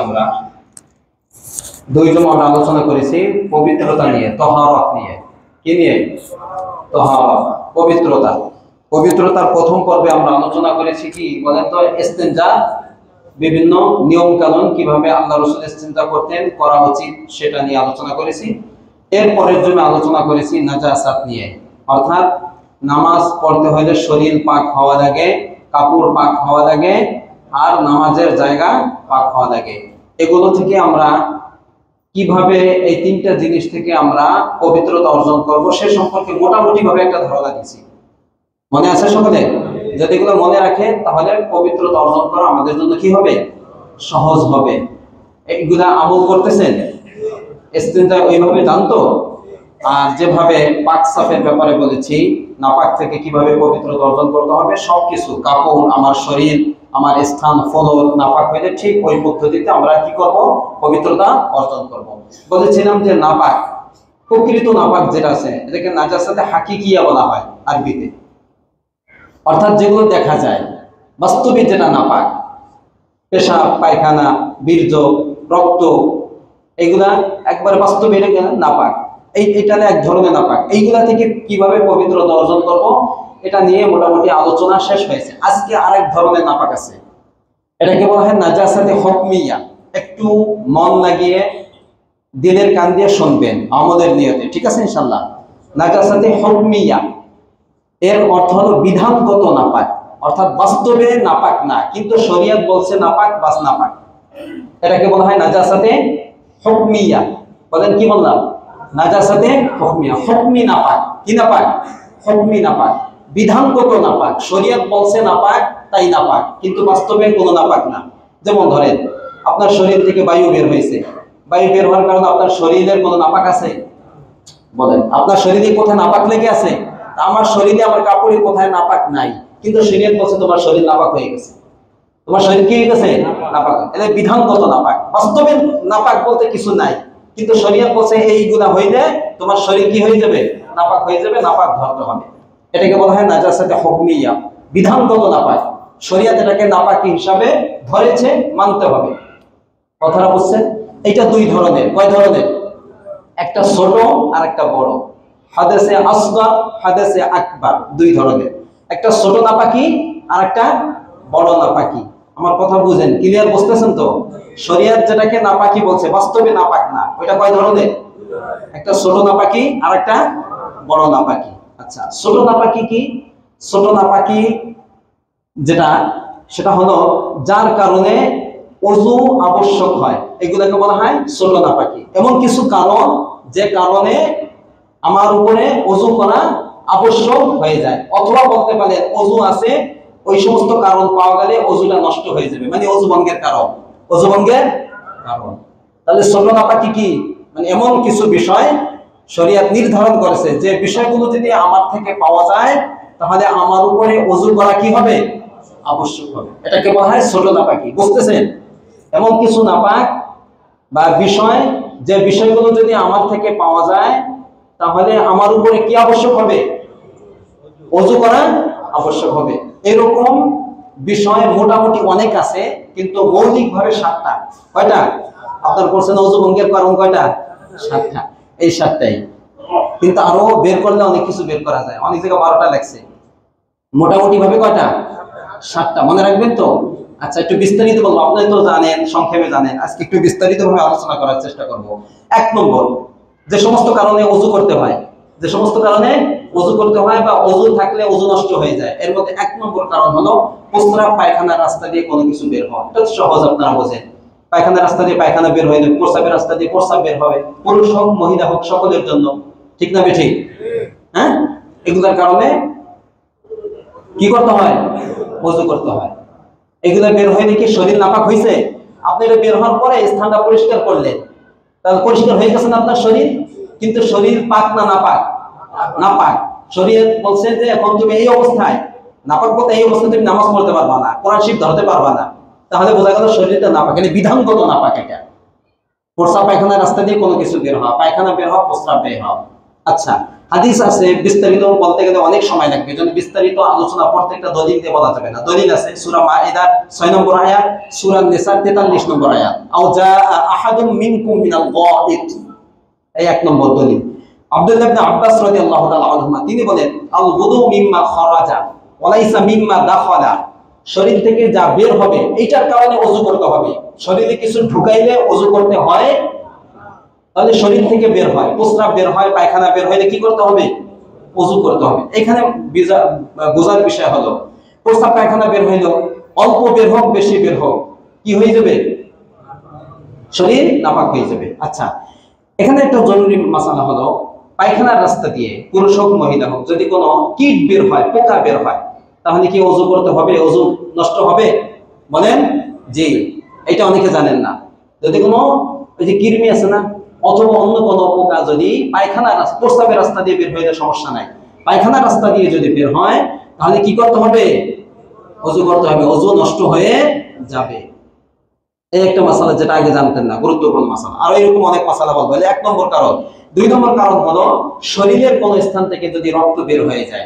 আমরা আমরা আলোচনা করেছি পবিত্রতা নিয়ে, তাহারাত নিয়ে। কি নিয়ে? তাহারাত, পবিত্রতা। পবিত্রতার প্রথম পর্বে আমরা আলোচনা করেছি কি বলেন তো, ইস্তেনজা, বিভিন্ন নিয়ম কানুন, কিভাবে আল্লাহ রাসূল ইস্তেনজা করতেন, করা উচিত, সেটা নিয়ে আলোচনা করেছি। এরপরের জন্য আলোচনা করেছি নাজাসাত নিয়ে, অর্থাৎ নামাজ পড়তে হলে শরীর পাক হওয়া লাগে, কাপড় পাক হওয়া লাগে, আর নামাজের জায়গা পাক হওয়া লাগে। এগুলো থেকে আমরা কিভাবে এই তিনটা জিনিস থেকে আমরা পবিত্রতা অর্জন করব সে সম্পর্কে মোটামুটি ভাবে একটা ধারণা দিয়েছি। মনে আছে সকলে? যদি এগুলো মনে রাখে তাহলে পবিত্রতা অর্জন করা আমাদের জন্য কি হবে? সহজ হবে। এইগুলা আমল করতেছেন, ইস্তেনজা ওইভাবে জানতো। আর যেভাবে পাক সাফের ব্যাপারে বলেছি, নাপাক থেকে কিভাবে পবিত্রতা অর্জন করতে হবে, সবকিছু, কাপড়, আমার শরীর, আমার স্থান, ফলক নাপাক হইলে ঠিক ওই পদ্ধতিতে আমরা কি করব? পবিত্রতা অর্জন করব। বলেছিলাম যে নাপাক, প্রকৃত নাপাক যেটা আছে এটাকে নাজাসাতে হাকিকিয়া বলা হয় আরবিতে, অর্থাৎ যেগুলো দেখা যায়, বাস্তবিক যেটা নাপাক, পেশাব, পায়খানা, বীর্য, রক্ত, এগুলা একবার বাস্তবে নাপাক। এটা এক ধরনের নাপাক। এইগুলা থেকে কিভাবে পবিত্রতা অর্জন করব এটা নিয়ে মোটামুটি আলোচনা শেষ হয়েছে। আজকে আরেক ধরনের নাপাক আছে, এটাকে বলা হয় নাজাসাতে হুকমিয়া। একটু মন লাগিয়ে দিলের কান দিয়ে শুনবেন আমলের নিয়তে, ঠিক আছে ইনশাআল্লাহ। নাজাসাতে হুকমিয়া এর অর্থ হলো বিধানগত নাপাক, অর্থাৎ বাস্তবে নাপাক না, কিন্তু শরীয়ত বলছে নাপাক, বাস নাপাক। এটাকে বলা হয় নাজাসাতে হুকমিয়া। বলেন কি বললাম? নাজাসাতে হুকমিয়া, হুকমি নাপাক। কি নাপাক? হুকমি নাপাক, বিধানগত নাপাক। শরীয়ত বলছে নাপাক, তাই নাপাক, কিন্তু বাস্তবে কোনো নাপাক না। যেমন ধরেন আপনার শরীর থেকে বায়ু বের হয়েছে, বায়ু বের হওয়ার কারণে আপনার শরীরের কোনো নাপাক আছে? বলেন, আপনার শরীরে কোথায় নাপাক লেগে আছে? আমার শরীরে, আমার কাপড়ে কোথায় নাপাক নাই, কিন্তু শরীয়ত বলছে তোমার শরীর নাপাক হয়ে গেছে। তোমার শরীর কি হয়ে গেছে? নাপাক। এটা বিধানগত নাপাক। বাস্তবে নাপাক বলতে কিছু নাই, কিন্তু শরীয়ত বলছে এইগুলা হইলে তোমার শরীর কি হয়ে যাবে? নাপাক হয়ে যাবে, নাপাক ধরতে হবে। এটাকে বলা হয় নাজাসাতে হুকমিয়া, বিধানগত নাপাক। শরীয়ত এটাকে নাপাকি হিসাবে ধরেছে, মানতে হবে। কথাটা বুঝছেন? এটা দুই ধরনের। কয় ধরনের? একটা ছোট আর একটা বড়। হাদেসে আসগর, হাদেসে আকবার, দুই ধরনের। একটা ছোট নাপাকি আর একটা বড় নাপাকি। আমার কথা বুঝেন? ক্লিয়ার বুঝতেছেন তো? শরীয়ত যেটাকে নাপাকি বলছে বাস্তবে নাপাক না, ওইটা কয় ধরনের? একটা ছোট নাপাকি আর একটা বড় নাপাকি। আচ্ছা, ছোট নাপাকি কি? ছোট নাপাকি যেটা, সেটা হলো যার কারণে ওযু আবশ্যক হয়, এগুলোকে বলা হয় ছোট নাপাকি। এমন কিছু কারণ যে কারণে আমার উপরে ওযু করা আবশ্যক হয়ে যায়, অথবা বলতে পারেন ওযু আছে, ওই সমস্ত কারণ পাওয়া গেলে ওযুটা নষ্ট হয়ে যাবে, মানে ওযু ভঙ্গের কারণ, ওযু ভঙ্গের কারণ। তাহলে ছোট নাপাকি কি? মানে এমন কিছু বিষয় শরীয়ত নির্ধারণ করেছে যে বিষয়গুলো যদি আমার থেকে পাওয়া যায় তাহলে আমার উপরে ওযু করা কি হবে? আবশ্যক হবে। এটাকে বলা হয় ছোট নাপাকি। বুঝতেছেন? এমন কিছু নাপাক বা বিষয়, যে বিষয়গুলো যদি আমার থেকে পাওয়া যায় তাহলে আমার উপরে কি আবশ্যক হবে? ওযু করা আবশ্যক হবে। এরকম বিষয় মোটামুটি অনেক আছে, কিন্তু মৌলিকভাবে 7টা। কয়টা? আপনার কোশ্চেন ওযু ভঙ্গের কারণ কয়টা? 7টা। এই 7টাই, কিন্তু আরো বের করলে অনেক কিছু বের করা যায়। অনেক জায়গায় 12টা লাগছে, মোটামুটি ভাবে কয়টা? 7টা। মনে রাখবেন তো? আচ্ছা, একটু বিস্তারিত বলবো। আপনারা তো জানেন, সংক্ষেপে জানেন, আজকে একটু বিস্তারিতভাবে আলোচনা করার চেষ্টা করব। 1 নম্বর, যে সমস্ত কারণে ওযু করতে হয়, যে সমস্ত কারণে ওযু করতে হয় বা ওযু থাকলে ওযু নষ্ট হয়ে যায়, এর মধ্যে 1 নম্বর কারণ হলো প্রস্রাব পায়খানার রাস্তা দিয়ে কোনো কিছু বের হওয়া। এটা সহজ, আপনারা বোঝেন। পায়খানার রাস্তা দিয়ে পায়খানা বের হয়ে যাবে, প্রস্রাবের রাস্তা দিয়ে প্রস্রাব বের হবে, পুরুষ হোক মহিলা হোক সকলের জন্য। ঠিক না বেঠিক? হ্যাঁ, এগুলোর কারণে কি করতে হয়? ওযু করতে হয়। এগুলো বের হয়ে দেখি শরীর নাপাক হয়েছে, আপনি এটা বের হওয়ার পরে স্থানটা পরিষ্কার করলেন, তাহলে পরিষ্কার হয়ে গেছে না আপনার শরীর? কিন্তু শরীর পাক না নাপাক? নাপাক। শরীয়ত বলছে যে এখন তুমি এই অবস্থায়, নাপাক বলতে এই অবস্থায় তুমি নামাজ পড়তে পারবা না, কোরআন শরীফ ধরতে পারবা না, তাহলে বোঝা গেল শরীরটা নাপাক। এটা বিধানগত নাপাক। এটা প্রস্রাব পায়খানার রাস্তা দিয়ে কোনো কিছু বের হওয়া, পায়খানা বের হওয়া, প্রস্রাব বের হওয়া। আচ্ছা, হাদিস আছে, বিস্তারিত বলতে গেলে অনেক সময় লাগবে, এজন্য বিস্তারিত আলোচনা প্রত্যেকটা দলিল দিয়ে বলা যাবে না। দলিল আছে সূরা মাইদা 6 নম্বর আয়াত, সূরা নিসা 43 নম্বর আয়াত, আও জা আহাদুম মিনকুম মিনাল গায়িত, এই এক নম্বর দলিল। আব্দুল্লাহ ইবনে আব্বাস রাদিয়াল্লাহু তাআলা আনহুমা তিনি বলেন, আল বুদু মিম্মা খারাজা ওয়া লাইসা মিম্মা দাখালা, শরীর থেকে যা বের হবে এইটার কারণে ওযু করতে হবে। শরীরে কিছু ঢুকাইলে ওযু করতে হয়, তাহলে শরীর থেকে বের হয়, প্রস্রাব বের হয়, পায়খানা বের হইলে কি করতে হবে? ওযু করতে হবে। এখানে বোঝার বিষয় হলো, প্রস্রাব পায়খানা বের হইলো, অল্প বের হোক বেশি বের হোক, কি হয়ে যাবে? শরীর নাপাক হয়ে যাবে। আচ্ছা, এখানে একটা জরুরি মাসালা হলো, পায়খানার রাস্তা দিয়ে পুরুষ হোক মহিলা হোক যদি কোনো কীট বের হয়, পোকা বের হয়, তাহলে কি ওযু করতে হবে? ওযু নষ্ট হবে? বলেন জি। এটা অনেকে জানেন না। যদি কোনো ওই যে কৃমি আছে না, অথবা অন্য কোনো পোকা যদি পায়খানার রাস্তা, প্রস্রাবের রাস্তা দিয়ে বের হইলে সমস্যা নাই, পায়খানার রাস্তা দিয়ে যদি বের হয় তাহলে কি করতে হবে? ওযু করতে হবে, ওযু নষ্ট হয়ে যাবে। এই একটা মাসালা যেটা আগে জানতেন না, গুরুত্বপূর্ণ মাসালা। আর এরকম অনেক মাসালা বলবো। এক নম্বর কারণ। দুই নম্বর কারণ হলো, শরীরের কোন স্থান থেকে যদি রক্ত বের হয়ে যায়,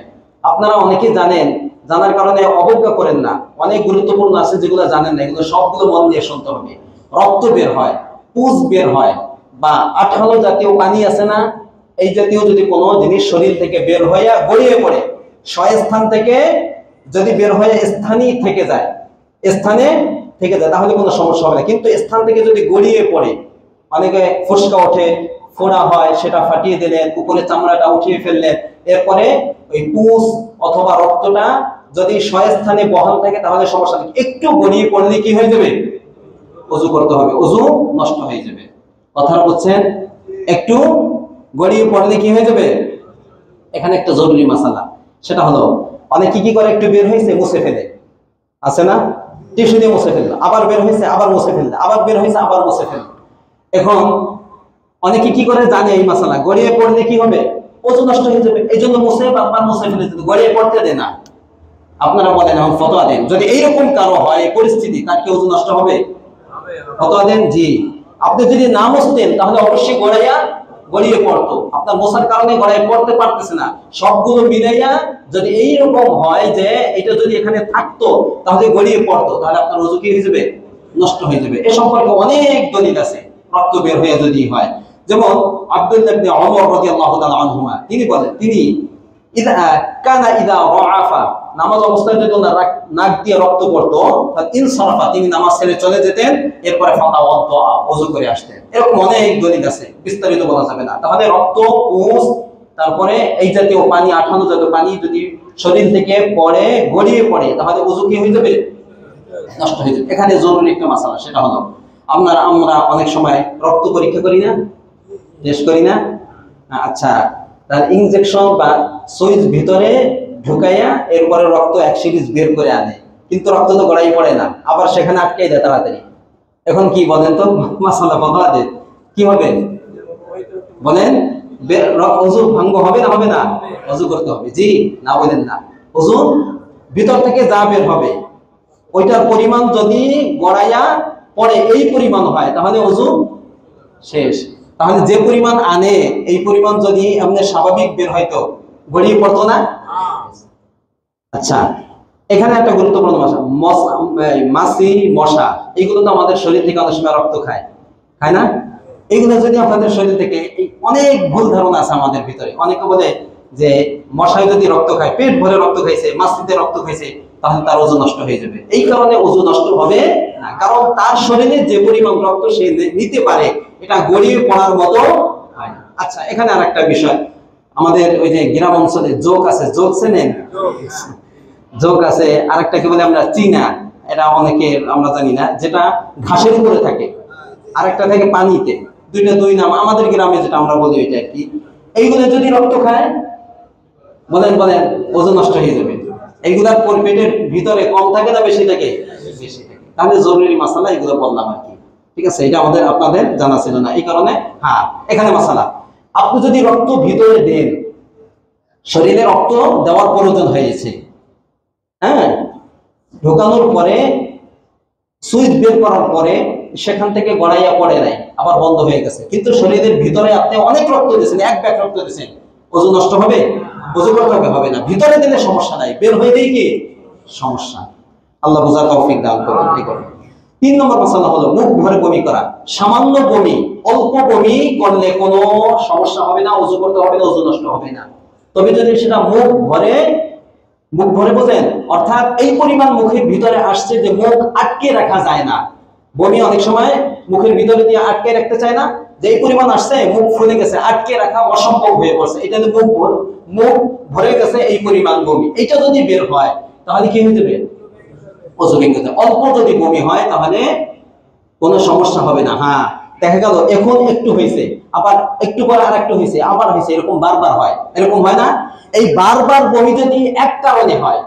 আপনারা অনেকে জানেন, জানার কারণে অবজ্ঞা করেন না, অনেক গুরুত্বপূর্ণ আছে যেগুলো জানেন না, এগুলো সবগুলো মন দিয়ে শুনতে হবে। রক্ত বের হয়, পুজ বের হয়, বা আঠালো জাতীয় পানি আছে না, এই জাতীয় যদি কোনো জিনিস শরীর থেকে বের হয়ে গড়িয়ে পড়ে, স্থান থেকে যদি বের হয়ে স্থানই থেকে যায়, স্থানে থেকে যায়, তাহলে কোনো সমস্যা হবে না। কিন্তু স্থান থেকে যদি গড়িয়ে পড়ে, অনেকে ফুসকা ওঠে, ফোড়া হয়, সেটা ফাটিয়ে দিলেন, উপরে চামড়াটা উঠিয়ে ফেললেন, এরপরে ওই পুষ অথবা রক্তটা যদি স্থানে বহাল থাকে তাহলে সমস্যা নেই। একটু গড়িয়ে পড়লে কি হয়ে যাবে? ওযু করতে হবে, ওযু নষ্ট হয়ে যাবে। কথা বুঝছেন? একটু গড়িয়ে পড়লে কি হয়ে যাবে? এখানে একটা জরুরি মাসালা, সেটা হলো, অনেকে কি করে, একটু বের হয়েছে মুছে ফেলে, আছে না, টিস্যু দিয়ে মুছে ফেললো, আবার বের হয়েছে আবার মুছে ফেললো, আবার বের হয়েছে আবার মুছে ফেললো। এখন অনেকে কি করে জানে এই মাসালা, গড়িয়ে পড়লে কি হবে? ওযু নষ্ট হয়ে যাবে, এই জন্য মুছে বারবার মুছে ফেলে, গড়িয়ে পড়তে দেয় না। আপনারা বলেন, এখন ফতোয়া দেন, যদি এইরকম কারো হয় এই পরিস্থিতি, তার কি ওযু নষ্ট হবে? ফতোয়া দেন জি। আপনি যদি না মুছতেন তাহলে অবশ্যই গড়িয়ে পড়তো, আপনার মোছার কারণে গড়ায় পড়তে পারতেছে না। সবগুলো মিলাইয়া যদি এইরকম হয় যে এটা যদি এখানে থাকতো তাহলে গড়িয়ে পড়তো, তাহলে আপনার ওযু কি হয়ে যাবে? নষ্ট হয়ে যাবে। এ সম্পর্কে অনেক দলিল আছে, রক্ত বের হয়ে যদি হয়। যেমন আব্দুল্লাহ ইবনে ওমর রাদিয়াল্লাহু তাআলা আনহুমা তিনি বলেন, তিনি ইদা কানা ইদা রাআফা, নামাজ অবস্থায় যদি নাক দিয়ে রক্ত পড়তো, তাহলে ইনসারাফা, তিনি নামাজ ছেড়ে চলে যেতেন, এরপরে ফাতাওয়াদ্দা, ওযু করে আসতেন। এরকম অনেক দলিল আছে, বিস্তারিত বলা যাবে না। তাহলে রক্ত, পুষ, তারপরে এই জাতীয় পানি, আঠালো জাতীয় পানি যদি শরীর থেকে পড়ে, গড়িয়ে পড়ে, তাহলে ওযু কি হয়ে যাবে? নষ্ট হয়ে যাবে। এখানে জরুরি একটা মাসালা, সেটা হলো, আমরা অনেক সময় রক্ত পরীক্ষা করি না, টেস্ট করি না? আচ্ছা, তার ইনজেকশন বা সুইচ ভিতরে ঢুকাইয়া এরপরে রক্ত এক সিরিজ বের করে আনে, কিন্তু রক্ত তো গড়াই পড়ে না, আবার সেখানে আটকে দেয় তাড়াতাড়ি। এখন কি বলেন তো, মাসালা বদলা দেয়, কি হবে বলেন? ওযু ভঙ্গ হবে না হবে না? ওযু করতে হবে জি না, বলেন না? ওযু ভিতর থেকে যা বের হবে ওইটার পরিমাণ যদি গড়াইয়া পড়ে এই পরিমাণ হয়, তাহলে ওযু শেষ। তাহলে যে পরিমাণ আনে এই পরিমাণ যদি এমনি স্বাভাবিক বের হয়তো গড়িয়ে পড়তো না। আচ্ছা, এখানে একটা গুরুত্বপূর্ণ মাছি, মশা, এইগুলো তো আমাদের শরীর থেকে অনেক সময় রক্ত খায়, খায় না? এইগুলো যদি আপনাদের শরীর থেকে, অনেক ভুল ধারণা আছে আমাদের ভিতরে। অনেকে বলে যে মশায় যদি রক্ত খায়, পেট ভরে রক্ত খাইছে, মাছিতে রক্ত খাইছে, তাহলে তার ওযু নষ্ট হয়ে যাবে। এই কারণে ওযু নষ্ট হবে না, কারণ তার শরীরে যে পরিমাণ রক্ত সে নিতে পারে এটা গড়িয়ে পড়ার মতো হয়। আচ্ছা, এখানে আর একটা বিষয়, আমাদের ওই যে গ্রাম অঞ্চলে যোগ আছে, যোগ চেনেন? যোগ আছে, আরেকটা কি বলে আমরা চীনা, এটা অনেকে আমরা জানি না, যেটা ঘাসের উপরে থাকে, আরেকটা থাকে পানিতে, দুইটা দুই নাম, আমাদের গ্রামে যেটা আমরা বলি ওইটা আর কি। এইগুলো যদি রক্ত খায়, বলেন ওজন নষ্ট হয়ে যাবে। এইগুলার পেটের ভিতরে কম থাকে না বেশি থাকে? বেশি থাকে। তাহলে জরুরি মাসালা এগুলো বললাম আর কি, ঠিক আছে? এটা আপনাদের জানা ছিল না, এই কারণে। হ্যাঁ, এখানে মাসালা, আপনি যদি রক্ত ভিতরে দেন, শরীরে রক্ত দেওয়ার প্রয়োজন হয়েছে, হ্যাঁ, ঢোকানোর পরে সুইচ বের করার পরে সেখান থেকে গড়াইয়া পড়ে নাই, আবার বন্ধ হয়ে গেছে, কিন্তু শরীরের ভিতরে আপনি অনেক রক্ত দিয়েছেন, এক ব্যাগ রক্ত দিয়েছেন, ওযু নষ্ট হবে? ওযু করতে হবে না। ভিতরে দিলে সমস্যা নাই, বের হয়ে গেলেই কি সমস্যা। আল্লাহ বুঝার তৌফিক দান করুন। ঠিক আছে। 3 নম্বর মাসালা হলো মুখ ভরে বমি করা। সামান্য বমি, অল্প বমি করলে কোনো সমস্যা হবে না, ওযু করতে হবে না, ওযু নষ্ট হবে না। তবে যদি সেটা মুখ ভরে বোঝেন, অর্থাৎ এই পরিমাণ মুখের ভিতরে আসছে যে মুখ আটকে রাখা যায় না। বমি অনেক সময় মুখের ভিতরে দিয়ে আটকে রাখতে চায় না, যে এই পরিমাণ আসছে মুখ ফুলে গেছে, আটকে রাখা অসম্ভব হয়ে পড়ছে, এটা মুখ ভরে গেছে এই পরিমাণ বমি, এটা যদি বের হয় তাহলে কি হয়ে যাবে? ওযু ভেঙে যাবে। অল্প যদি বমি হয় তাহলে কোনো সমস্যা হবে না। হ্যাঁ, দেখা গেল এখন একটু হয়েছে, আবার একটু পরে আর একটু হয়েছে, আবার হয়েছে, এরকম বারবার হয়, এরকম হয় না? এই বারবার বমি যদি এক কারণে হয়,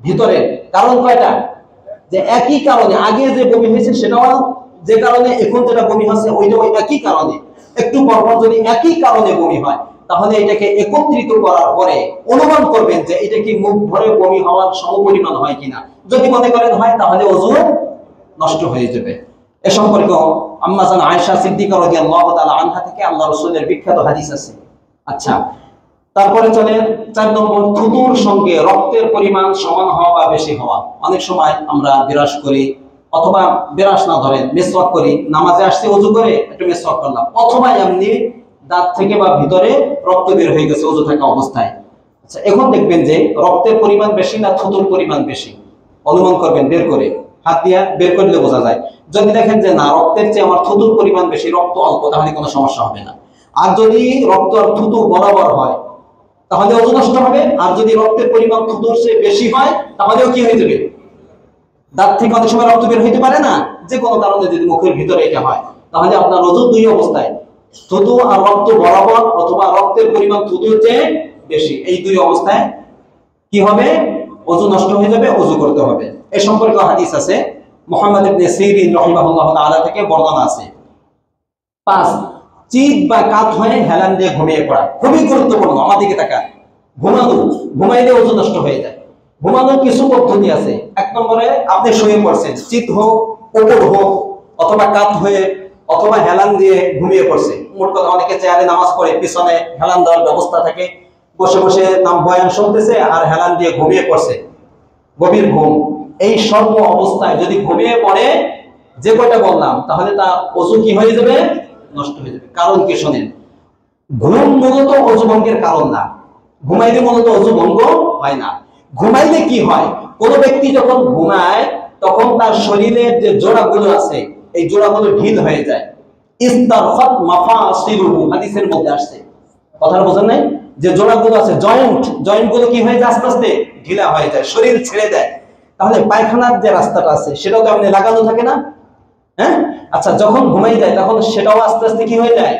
ভিতরে কারণ কয়টা? যে একই কারণে আগে যে বমি হয়েছে সেটাও যে কারণে এখন যেটা বমি হচ্ছে ওইটাও একই কারণে, একটু পরপর যদি একই কারণে বমি হয় তাহলে এটাকে একত্রিত করার পরে অনুমান করবেন যে এটা কি মুখ ভরে বমি হওয়ার সমপরিমাণ হয় কিনা। যদি মনে করেন হয় তাহলে ওযু নষ্ট হয়ে যাবে। এ সম্পর্কে আম্মা জান আয়েশা সিদ্দিকা রাদিয়াল্লাহু তাআলা আনহা থেকে আল্লাহ রাসূলের বিখ্যাত হাদিস আছে। আচ্ছা, তারপরে চলেন 4 নম্বর, থুতুর সঙ্গে রক্তের পরিমাণ সমান হওয়া বা বেশি হওয়া। অনেক সময় আমরা বিরাস করি, অথবা বিরাস না ধরেন মিসওয়াক করি, নামাজে আসতে ওযু করে একটু মিসওয়াক করলাম, অথবা এমনি দাঁত থেকে বা ভিতরে রক্ত বের হয়ে গেছে ওযু থাকা অবস্থায়। আচ্ছা, এখন দেখবেন যে রক্তের পরিমাণ বেশি না থুতুর পরিমাণ বেশি, অনুমান করবেন বের করে, হাত দিয়ে বের করলে বোঝা যায়। যদি দেখেন যে না রক্তের চেয়ে আমার থুতুর পরিমাণ বেশি, রক্ত অল্প, তাহলে কোনো সমস্যা হবে না। আর যদি রক্ত আর থুতু বরাবর হয় তাহলে ওযু নষ্ট হবে। আর যদি রক্তের পরিমাণ থুতুর চেয়ে বেশি হয় তাহলেও কি হয়ে যাবে? দাঁত থেকে অনেক সময় রক্ত বের হইতে পারে না, যে কোনো কারণে যদি মুখের ভিতরে এটা হয় তাহলে আপনার ওযু দুই অবস্থায়, থুতু আর রক্ত বরাবর অথবা রক্তের পরিমাণ থুতুর চেয়ে বেশি, এই দুই অবস্থায় কি হবে? ওযু নষ্ট হয়ে যাবে, ওযু করতে হবে। এই সম্পর্কে হাদিস আছে, মুহাম্মদ ইবনে সিরিন রাহিমাহুল্লাহু তাআলা থেকে বর্ণনা আছে। 5, চিত বা কাত হয়ে হেলান দিয়ে ঘুমিয়ে পড়া। খুবই গুরুত্বপূর্ণ। আমার দিকে তাকান। ঘুমাইলে ওযু নষ্ট হয়ে যায়। ঘুমানোর কিছু পদ্ধতি আছে। 1 নম্বরে আপনি শুয়ে পড়ছেন, চিত হোক, ওপর হোক, অথবা কাত হয়ে, অথবা হেলান দিয়ে ঘুমিয়ে পড়ছে। মোট কথা অনেকে চেয়ারে নামাজ পড়ে, পিছনে হেলান দেওয়ার ব্যবস্থা থাকে, বসে বসে বয়ান শুনতেছে আর হেলান দিয়ে ঘুমিয়ে পড়ছে, গভীর ঘুম। এই সর্ব অবস্থায় যদি ঘুমিয়ে পড়ে যে কয়টা বললাম তাহলে তা ওযু কি হয়ে যাবে? নষ্ট হয়ে যাবে। কারণ কি শোনেন, ঘুম মূলত ওযু ভঙ্গের কারণ না। ঘুমাইলে মূলত ওযু ভঙ্গ হয় না। ঘুমাইলে কি হয়, কোন ব্যক্তি যখন ঘুমায় তখন তার শরীরের যে জোড়াগুলো আছে এই জোড়াগুলো ঢিল হয়ে যায়। ইস্তারফাত মাফাসিলুহু, হাদিসের মধ্যে আসছে। কথা বোঝেন নাই? যে জোড়াগুলো আছে, জয়েন্ট গুলো কি হয়ে যায়? আস্তে আস্তে ঢিলা হয়ে যায়, শরীর ছেড়ে দেয়। তাহলে পায়খানার যে রাস্তাটা আছে সেটাও তো এমনি লাগানো থাকে না? হ্যাঁ, আচ্ছা, যখন ঘুমাই যায় তখন সেটাও আস্তে আস্তে কি হয়ে যায়?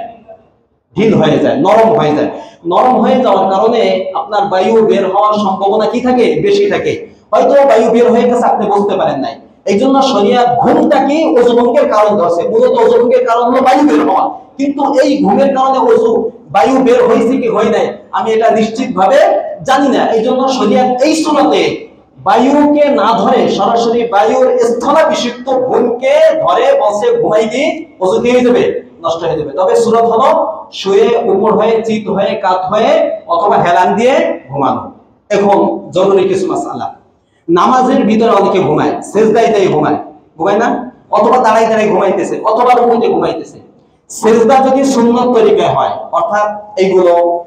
ঢিল হয়ে যায়, নরম হয়ে যায়। নরম হয়ে যাওয়ার কারণে আপনার বায়ু বের হওয়ার সম্ভাবনা কি থাকে? বেশি থাকে। হয়তো বায়ু বের হয়ে গেছে, আপনি বুঝতে পারেন নাই। এই জন্য শরিয়াত ঘুমটাকে ওযু ভঙ্গের কারণ ধরছে। মূলত ওযু ভঙ্গের কারণ হলো বায়ু বের হওয়া, কিন্তু এই ঘুমের কারণে বায়ু বের হয়েছে কি হয় নাই আমি এটা নিশ্চিত ভাবে জানি না। এই জন্য শরিয়াত এই সুন্নতে বায়ুকে না ধরে সরাসরি বায়ুর স্থলাভিষিক্ত ঘুমকে ধরে বসে ঘুমাইলে ওযু কি হয়ে যাবে? নষ্ট হয়ে যাবে। তবে সুন্নাত হলো শুয়ে উপর হয়ে, চিত হয়ে, কাত হয়ে, অথবা হেলান দিয়ে ঘুমানো। এখন জরুরি কিছু মাসআলা। নামাজের ভিতরে অনেকে ঘুমায়, সেজদায় ঘুমায় না? অথবা দাঁড়াই দাঁড়াই ঘুমাইতেছে, অথবা রুকুতে ঘুমাইতেছে। সেজদা যদি সুন্নত তরিকায় হয়, অর্থাৎ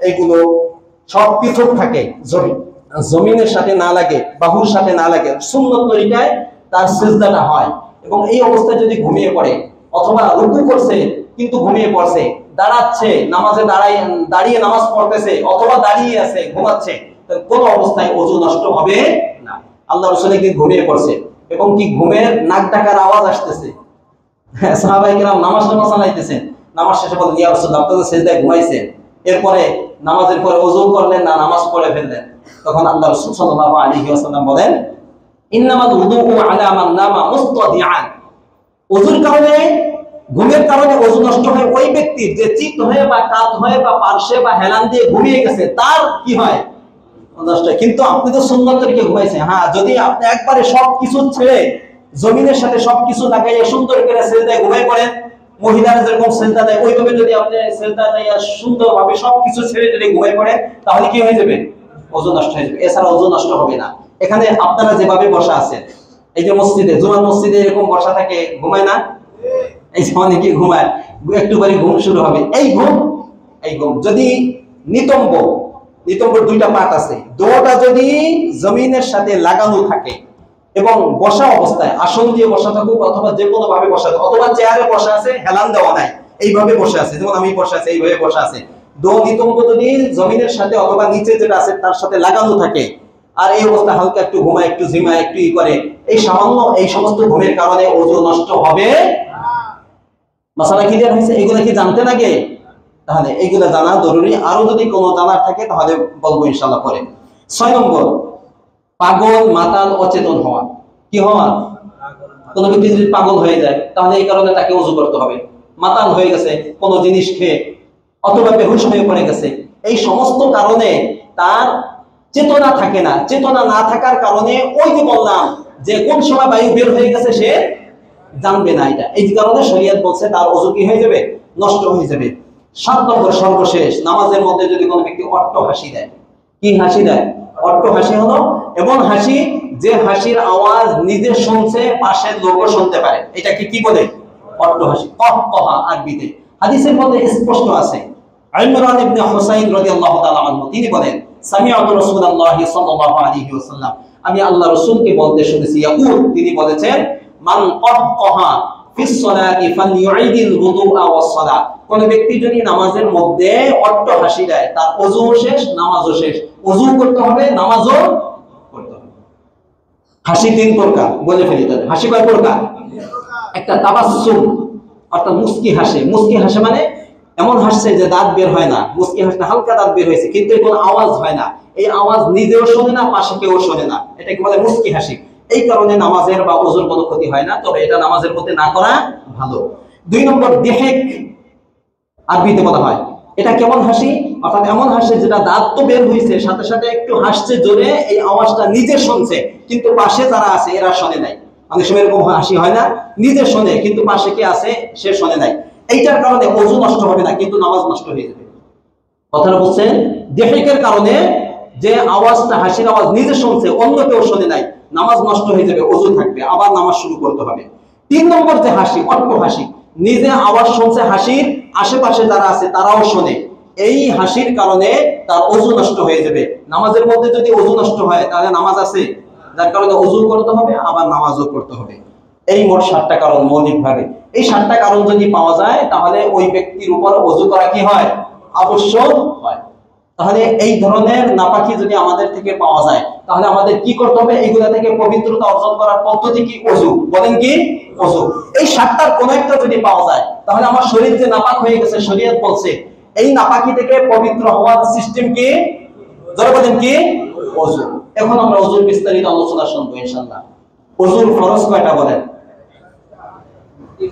এইগুলো সব পৃথক থাকে, জমিনের সাথে না লাগে, বাহুর সাথে না লাগে, সুন্নত তরিকায় তার সেজদাটা হয়। এবং এই অবস্থায় যদি ঘুমিয়ে পড়ে, অথবা রুকু করছে কিন্তু ঘুমিয়ে পড়ছে, দাঁড়াচ্ছে, নামাজে দাঁড়িয়ে নামাজ পড়তেছে, অথবা দাঁড়িয়ে আছে ঘুমাচ্ছে, কোন অবস্থায় ওযু নষ্ট হবে না। আল্লাহ রাসূল একদিন ঘুমিয়ে পড়ছে এবং কি ঘুমের নাক ডাকার আওয়াজ আসতেছে। সাহাবায়ে কেরাম নামাজ চালাইতেছেন, নামাজ শেষে বলেন, ইয়া রাসূলুল্লাহ, আপনি তো সিজদায় ঘুমাইছেন, এরপরে নামাজের পরে ওযু করলেন না, নামাজ পড়ে ফেললেন। তখন আল্লাহ রাসূল সাল্লাল্লাহু আলাইহি ওয়াসাল্লাম বলেন, ইন্নামাল উযুউ আলা মান নামা মুস্তাদিআন। ওযুর কারণে, ঘুমের কারণে ওযু নষ্ট হয় ওই ব্যক্তির যে চিত হয়ে বা কাত হয়ে বা পার্শ্বে বা হেলান দিয়ে ঘুমিয়ে গেছে, তার কি হয়? নষ্ট হয়। কিন্তু আপনি তো সুন্নত তরিকে ঘুমাইছেন। হ্যাঁ, যদি আপনি একবারে সবকিছু ছেড়ে জমিনের সাথে সবকিছু লাগাইয়ে সুন্দর করে সিজদায় ঘুমাই পড়েন, মহিলারা যেরকম সেজদা দেয় ওইভাবে যদি আপনি সেজদা দেয় সুন্দরভাবে সবকিছু ছেড়ে টেড়ে ঘুমায় পড়ে, তাহলে কি হয়ে যাবে? ওযু নষ্ট হয়ে যাবে। এছাড়া ওযু নষ্ট হবে না। এখানে আপনারা যেভাবে বসা আছেন, এই যে মসজিদে, জুমার মসজিদে এরকম বসা থাকে, ঘুমায় না? এই যে অনেকে ঘুমায়, একটু পরে ঘুম শুরু হবে। এই ঘুম যদি নিতম্ব দুইটা পার্ট আছে, দুটোটা যদি জমিনের সাথে লাগানো থাকে এবং বসা অবস্থায় আসন দিয়ে বসা থাকুক অথবা যে কোনো ভাবে বসা থাকুক, অথবা চেয়ারে বসা আছে, হেলান দেওয়া নাই, এইভাবে বসে আছে, যেমন আমি বসে আছি এইভাবে বসা আছে, নিতম্ব যদি জমিনের সাথে অথবা নিচে যেটা আছে তার সাথে লাগানো থাকে, আর এই অবস্থা হালকা একটু ঘুমায়, একটু ঝিমায়, একটু ই করে, এই সামান্য এই সমস্ত ঘুমের কারণে ওযু নষ্ট হবে। মাসালা ক্লিয়ার হয়েছে? এগুলো কি জানতে লাগে? তাহলে এইগুলো জানা জরুরি। আরো যদি কোনো জানার থাকে তাহলে বলবো ইনশাআল্লাহ পরে। 6 নম্বর, পাগল, মাতাল, অচেতন হওয়া। কি হওয়া? কোনো ব্যক্তি যদি পাগল হয়ে যায় তাহলে এই কারণে তাকে ওযু করতে হবে। মাতাল হয়ে গেছে কোনো জিনিস খেয়ে, অথবা বেহুশ হয়ে পড়ে গেছে, এই সমস্ত কারণে তার চেতনা থাকে না। চেতনা না থাকার কারণে ওই যে বললাম যে কোন সময় বায়ু বের হয়ে গেছে সে জানবে না, এটা এই কারণে শরীয়ত বলছে তার ওযু কি হয়ে যাবে? নষ্ট হয়ে যাবে। 7 নম্বর, সর্বশেষ, নামাজের মধ্যে যদি কোনো ব্যক্তি অট্ট হাসি দেয়। কি হাসি দেয়? অট্ট হাসি হলো এমন হাসি যে হাসির আওয়াজ নিজে শুনছে, পাশের লোকও শুনতে পারে, এটাকে কি বলে? অট্ট হাসি। কহকহা আরবিতে। হাদিসের মধ্যে স্পষ্ট আছে, ইমরান ইবনে হুসাইন রাদিয়াল্লাহু তাআলা আনহু তিনি বলেন, সামিআতু রাসূলুল্লাহি সাল্লাল্লাহু আলাইহি ওয়াসাল্লাম, আমি আল্লাহ রাসূলকে বলতে শুনেছি, ইয়াকুল, তিনি বলেছেন, মান কহকহা ফিস সালাতি ফালইউইদিল wudu'a ওয়াস সালাহ, কোন ব্যক্তি যদি নামাজের মধ্যে অট্ট হাসি দেয় তার ওযু শেষ, নামাজও শেষ। ওযু করতে হবে, নামাজও করতে হবে। হাসি 3 প্রকার, বলে ফেলি তাহলে। হাসি কয় প্রকার? একটা তাবাসসুম, অর্থাৎ মুস্কি হাসে। মুস্কি হাসে মানে এমন হাসছে যে দাঁত বের হয় না, মুস্কি হাসতে হালকা দাঁত বের হয়েছে কিন্তু কোনো আওয়াজ হয় না, এই আওয়াজ নিজেও শোনে না, পাশে কেউ শোনে না, এটাকে বলে মুস্কি হাসি। এই কারণে নামাজের বা ওযুর কোনো ক্ষতি হয় না, তবে এটা নামাজের মধ্যে না করা ভালো। 2 নম্বর, দিহেক, আরবিতে বলা হয়। এটা কেমন হাসি? অর্থাৎ এমন হাসি যেটা দাঁত তো বের হয়েছে, সাথে সাথে একটু হাসছে জোরে, এই আওয়াজটা নিজে শুনছে কিন্তু পাশে যারা আছে এরা শোনে নাই। অনেক সময় এরকম হাসি হয় না, নিজে শোনে কিন্তু পাশে কে আছে সে শোনে নাই। এইটার কারণে ওযু নষ্ট হবে না কিন্তু নামাজ নষ্ট হয়ে যাবে। কথাটা বলছেন, দিহেকের কারণে যে আওয়াজটা, হাসির আওয়াজ নিজে শুনছে, অন্য কেউ শোনে নাই, নামাজ নষ্ট হয়ে যাবে, ওযু থাকবে, আবার নামাজ শুরু করতে হবে। 3 নম্বর যে হাসি, অট্ট হাসি, নিজে আওয়াজ শুনছে, হাসির আশেপাশে যারা আছে তারাও শোনে, এই হাসির কারণে তার ওযু নষ্ট হয়ে যাবে। নামাজের মধ্যে যদি ওযু নষ্ট হয় তাহলে নামাজ আছে, যার কারণে ওযু করতে হবে, আবার নামাজও করতে হবে। এই মোট 7টা কারণ মৌলিকভাবে। এই 7টা কারণ যদি পাওয়া যায় তাহলে ওই ব্যক্তির উপর ওযু করা কি হয়? আবশ্যক হয়। তাহলে এই ধরনের নাপাকি যদি আমাদের থেকে পাওয়া যায় তাহলে আমাদের কি করতে হবে? এইগুলা থেকে পবিত্রতা অর্জন করার পদ্ধতি কি? ওযু। বলেন কি? ওযু। এই 7টার কোন একটা যদি পাওয়া যায় তাহলে আমার শরীর যে নাপাক হয়ে গেছে, শরীয়ত বলছে এই নাপাকি থেকে পবিত্র হওয়ার সিস্টেম কি? যারা বলেন কি? ওযু। এখন আমরা ওযুর বিস্তারিত আলোচনা শুনবো ইনশাআল্লাহ। ওযুর ফরজ কয়টা বলেন?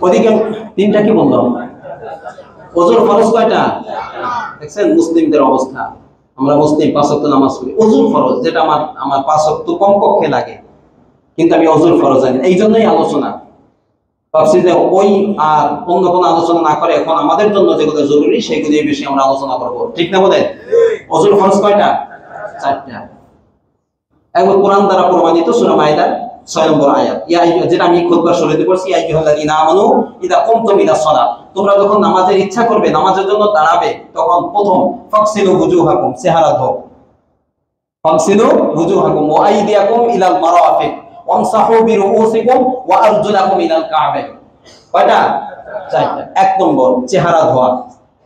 ওদিকে 3টা কি বললাম? ওযুর ফরজ কয়টা? দেখছেন মুসলিমদের অবস্থা, আমরা মুসলিম 5 ওয়াক্ত নামাজ পড়ি, ওযুর ফরজ যেটা আমার 5 ওয়াক্ত কমপক্ষে লাগে, কিন্তু আমি ওযুর ফরজ জানি। এই জন্যই আলোচনা ভাবছি যে ওই আর অন্য কোনো আলোচনা না করে এখন আমাদের জন্য যেগুলো জরুরি সেগুলো বেশি আমরা আলোচনা করব, ঠিক না বলেন? ওযুর ফরজ কয়টা? 4টা। একবার কোরআন দ্বারা প্রমাণিত সূরা মাইদা 6 নম্বর আয়াত, যেটা আমি খুতবার শুরুতে পড়ছি, ইয়া আইয়ুহাল্লাযীনা আমানু ইযা কুমতুম ইলাস সালাত, তোমরা যখন নামাজের ইচ্ছা করবে, নামাজের জন্য দাঁড়াবে, তখন প্রথম ফাগসিলু বুজুহাকুম, চেহারা ধোও, ফাগসিলু বুজুহাকুম ওয়া আইদিয়াকুম ইলাল মারাফিক ওয়ামসাহু বিরুউসিকুম ওয়া আরজুলাকুম ইলাল কা'বাইন। কয়টা? 4টা। 1 নম্বর চেহারা ধোয়া।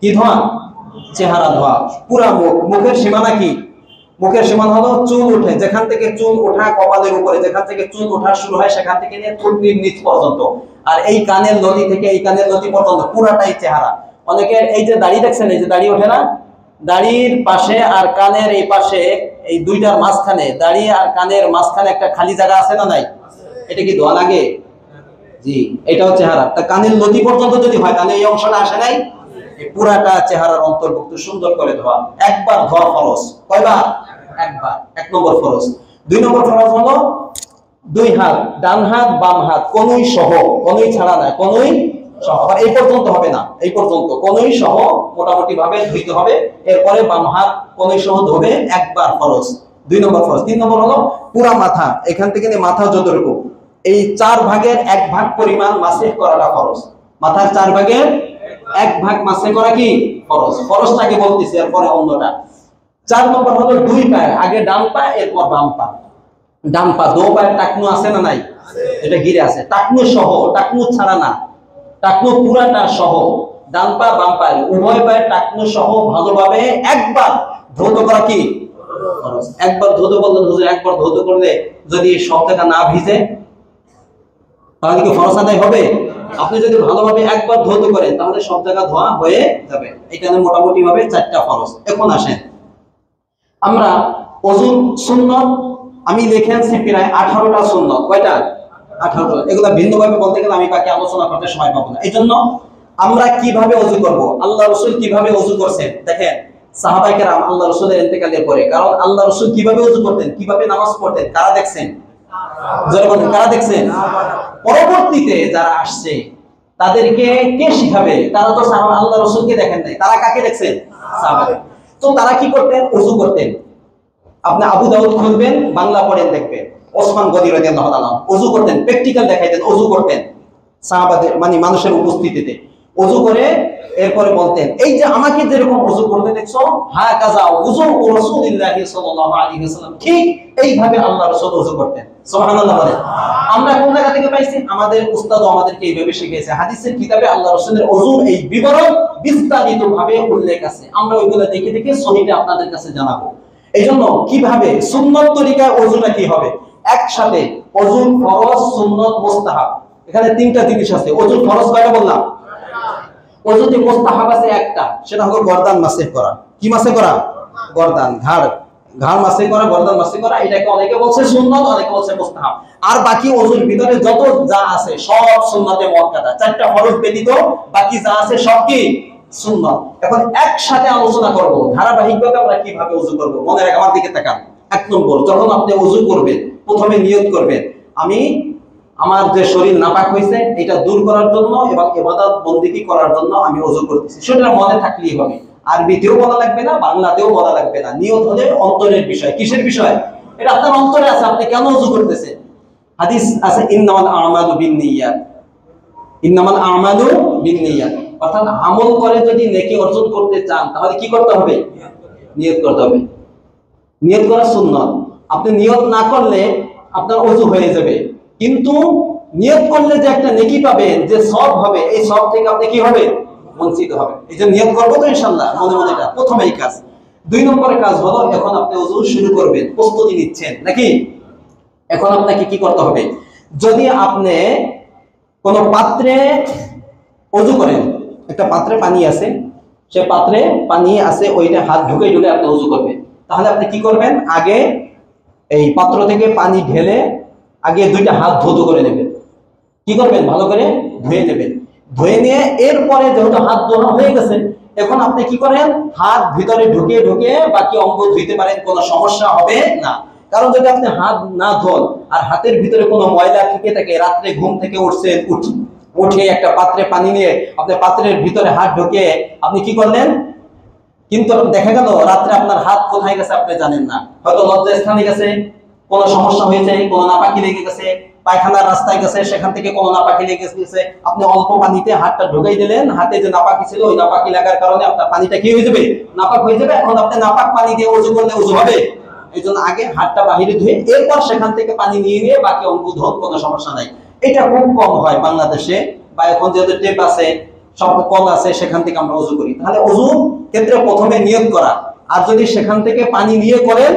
কি ধোয়া? চেহারা ধোয়া। পুরা মুখ, মুখের সীমানা কি? মুখের সীমানা হলো চুল ওঠে, যেখান থেকে চুল ওঠা কপালের উপরে, যেখান থেকে চুল ওঠা শুরু হয় সেখান থেকে নিয়ে থুতনির নিচ পর্যন্ত, আর এই কানের নলি থেকে এই কানের নলি পর্যন্ত পুরাটাই চেহারা। অনেকের এই যে দাড়ি দেখছেন, এই যে দাড়ি ওঠে না, দাড়ির পাশে আর কানের এই পাশে, এই দুইটার মাঝখানে, দাড়ি আর কানের মাঝখানে একটা খালি জায়গা আছে না নাই? এটা কি ধোয়া লাগে? জি, এটাও চেহারা। তা কানের নলি পর্যন্ত যদি হয় তাহলে এই অংশটা আসে নাই, এই পুরাটা চেহারার অন্তর্ভুক্ত, সুন্দর করে ধোয়া। একবার ধোয়া ফরজ। কয়বার? একবার। 1 নম্বর ফরজ। 2 নম্বর ফরজ হলো 2 হাত, ডান হাত বাম হাত কনুই সহ, কনুই ছাড়া না, কনুই সহ। আবার এই পর্যন্ত হবে না, এই পর্যন্ত কনুই সহ মোটামুটি ভাবে ধুইতে হবে। এরপরে বাম হাত কনুই সহ ধোবে একবার ফরজ, 2 নম্বর ফরজ। 3 নম্বর হলো পুরা মাথা, এখান থেকে নিয়ে মাথা যতটুকু, এই 4 ভাগের 1 ভাগ পরিমাণ মাসিহ করাটা ফরজ। মাথার 4 ভাগের 1 ভাগ মাসিহ করা কি ফরজ। ফরজটাকে বলতেছি, এরপরে অন্যটা। 4 নম্বর হলো 2 পায়ে, আগে ডান পা এরপর বাম পা। ডান পা 2 পায়ের টাকনু আছে না নাই? এটা গিরে আছে, টাকনু সহ, টাকনু ছাড়া না, টাকনু পুরাটা সহ, ডান পা বাম পা উভয় পায়ের টাকনু সহ ভালোভাবে একবার ধৌত করা কি ফরজ। একবার ধৌত করলেন হুজুর, একবার ধৌত করলে যদি সব জায়গা না ভিজে তাহলে কি ফরজ আদায় হবে? আপনি যদি ভালোভাবে একবার ধৌত করেন তাহলে সব জায়গা ধোয়া হয়ে যাবে। এখানে মোটামুটি ভাবে 4টা ফরজ। এখন আসেন আমরা ওযুর সুন্নত, আমি লিখে আনছি প্রায় 18টা সুন্নত। কয়টা? 18টা। এগুলা ভিন্নভাবে বলতে গেলে আমি বাকি আলোচনা করতে সময় পাবো না। এইজন্য আমরা কিভাবে ওযু করব, আল্লাহ রাসূল কিভাবে ওযু করছেন দেখেন। সাহাবায়ে কেরাম আল্লাহ রাসূলের ইন্তেকালের পরে, কারণ আল্লাহ রাসূল কিভাবে ওযু করতেন, কিভাবে নামাজ পড়তেন কারা দেখছেন? যারা বলেন কারা দেখছেন? পরবর্তীতে যারা আসছে তাদেরকে কে শিখাবে? তারা তো সাহাবা আল্লাহ রাসূলকে দেখেন নাই, তারা কাকে দেখছেন? সাহাবায়ে। তো তারা কি করতেন? ওযু করতেন। আপনি আবু দাউদ খুলবেন, বাংলা পড়েন দেখবেন, ওসমান গনি রাদিয়াল্লাহু তাআলা ওযু করতেন, প্র্যাকটিক্যাল দেখাইতেন, ওযু করতেন সাহাবাদের মানে মানুষের উপস্থিতিতে ওযু করে এরপরে বলতেন, এই যে আমাকে যেরকম ওযু করতে দেখছো, হা কাজা ওযু রাসূলুল্লাহি সাল্লাল্লাহু আলাইহি ওয়াসাল্লাম, ঠিক এইভাবে আল্লাহ রাসূল ওযু করতেন। সুবহানাল্লাহ বলেন। আমরা কোন জায়গা থেকে পাইছি? আমাদের উস্তাদও আমাদেরকে এইভাবে শিখিয়েছে। হাদিসের কিতাবে আল্লাহ রাসূলের ওযুর এই বিবরণ বিস্তারিতভাবে উল্লেখ আছে। আমরা ওইগুলো দেখে দেখে সহিহে আপনাদের কাছে জানাবো। এইজন্য কিভাবে সুন্নত তরিকায় ওযুটা কি হবে, একসাথে ওযুর ফরজ, সুন্নত, মুস্তাহাব, এখানে 3টা জিনিস আছে। ওযুর ফরজ কয়টা বললাম? ওযুতে মুস্তাহাব আছে একটা, সেটা হলো গর্দান মাসিহ করা। কি মাসিহ করা? গর্দান, ঘাড়, ঘাড় মাসিহ করা, গর্দান মাসিহ করা। এটাকে অনেকে বলছে সুন্নত, অনেকে বলছে মুস্তাহাব। আর বাকি ওযুর ভিতরে যত যা আছে সব সুন্নতে মুআক্কাদা। 4টা ফরজ ব্যতীত বাকি যা আছে সব কি সুন্নাত। এখন একসাথে আলোচনা করব ধারাবাহিকভাবে আমরা কিভাবে ওযু করব। মনে রাখ, আমার দিকে তাকান। 1 নম্বর, যখন আপনি ওযু করবেন প্রথমে নিয়ত করবেন, আমি আমার যে শরীর নাপাক হয়েছে এটা দূর করার জন্য এবং ইবাদত বন্দেগী করার জন্য আমি ওযু করতেছি, সেটা মনে থাকলেই হবে। আরবিতেও বলা লাগবে না, বাংলাতেও বলা লাগবে না। নিয়ত হলে অন্তরের বিষয়। কিসের বিষয়? এটা আপনার অন্তরে আছে, আপনি কেন ওযু করতেছেন। হাদিস আছে ইন্নামাল আমালু বিন্নিয়াত, ইন্নামাল আমালু বিন্নিয়াত, অর্থাৎ আমল করে যদি নেকি অর্জন করতে চান তাহলে কি করতে হবে? নিয়ত করতে হবে। নিয়ত করা সুন্নাত। আপনি নিয়ত না করলে আপনার ওযু হয়ে যাবে, কিন্তু নিয়ত করলে যে একটা নেকি পাবেন, যে সওয়াব হবে, এই সওয়াব থেকে আপনি কি হবে? বঞ্চিত হবে। এই যে নিয়ত করব তো ইনশাআল্লাহ, মনে মনে এটা প্রথমেই কাজ। 2 নম্বরের কাজ হলো এখন আপনি ওযু শুরু করবেন, প্রস্তুতি নিচ্ছেন নাকি? এখন আপনাকে কি করতে হবে? যদি আপনি কোন পাত্রে ওযু করেন, একটা পাত্রে পানি আছে, সে পাত্রে পানি আছে, ওইটা হাত ঢুকে ঢুকে আপনি ওযু করবেন, তাহলে আপনি কি করবেন? আগে এই পাত্র থেকে পানি ঢেলে আগে 2টা হাত ধৌত করে নেবেন। কি করবেন? ভালো করে ধুয়ে নেবেন। ধুয়ে নিয়ে এরপরে যেহেতু হাত ধোয়া হয়ে গেছে, এখন আপনি কি করেন? হাত ভিতরে ঢুকে ঢুকে বাকি অঙ্গ ধুইতে পারেন, কোনো সমস্যা হবে না। কারণ যদি আপনি হাত না ধোন আর হাতের ভিতরে কোনো ময়লা থেকে থাকে, রাত্রে ঘুম থেকে উঠছেন, উঠে একটা পাত্রে পানি নিয়ে আপনি পাত্রের ভিতরে হাত ঢুকে আপনি কি করলেন, কিন্তু দেখা গেল রাত্রে আপনার হাত কোথায় গেছে আপনি জানেন না, হয়তো লজ্জাস্থানে গেছে, কোনো সমস্যা হয়েছে, কোনো নাপাকি লেগে গেছে, পায়খানার রাস্তায় গেছে, সেখান থেকে কোনো নাপাকি লেগে গেছে, আপনি অল্প পানিতে হাতটা ঢুকাই দিলেন, হাতে যে নাপাকি ছিল ওই নাপাকি লাগার কারণে আপনার পানিটা কি হয়ে যাবে? নাপাক হয়ে যাবে। এখন আপনি নাপাক পানি দিয়ে ওযু করলে ওযু হবে? এই জন্য আগে হাতটা বাহিরে ধুয়ে এরপর সেখান থেকে পানি নিয়ে নিয়ে বাকি অঙ্গ ধোন, কোনো সমস্যা নাই। এটা খুব কম হয় বাংলাদেশে, বা এখন যেহেতু টেপ আছে, সব কল আছে, সেখান থেকে আমরা ওযু করি। তাহলে ওযু ক্ষেত্রে প্রথমে নিয়ত করা, আর যদি সেখান থেকে পানি নিয়ে করেন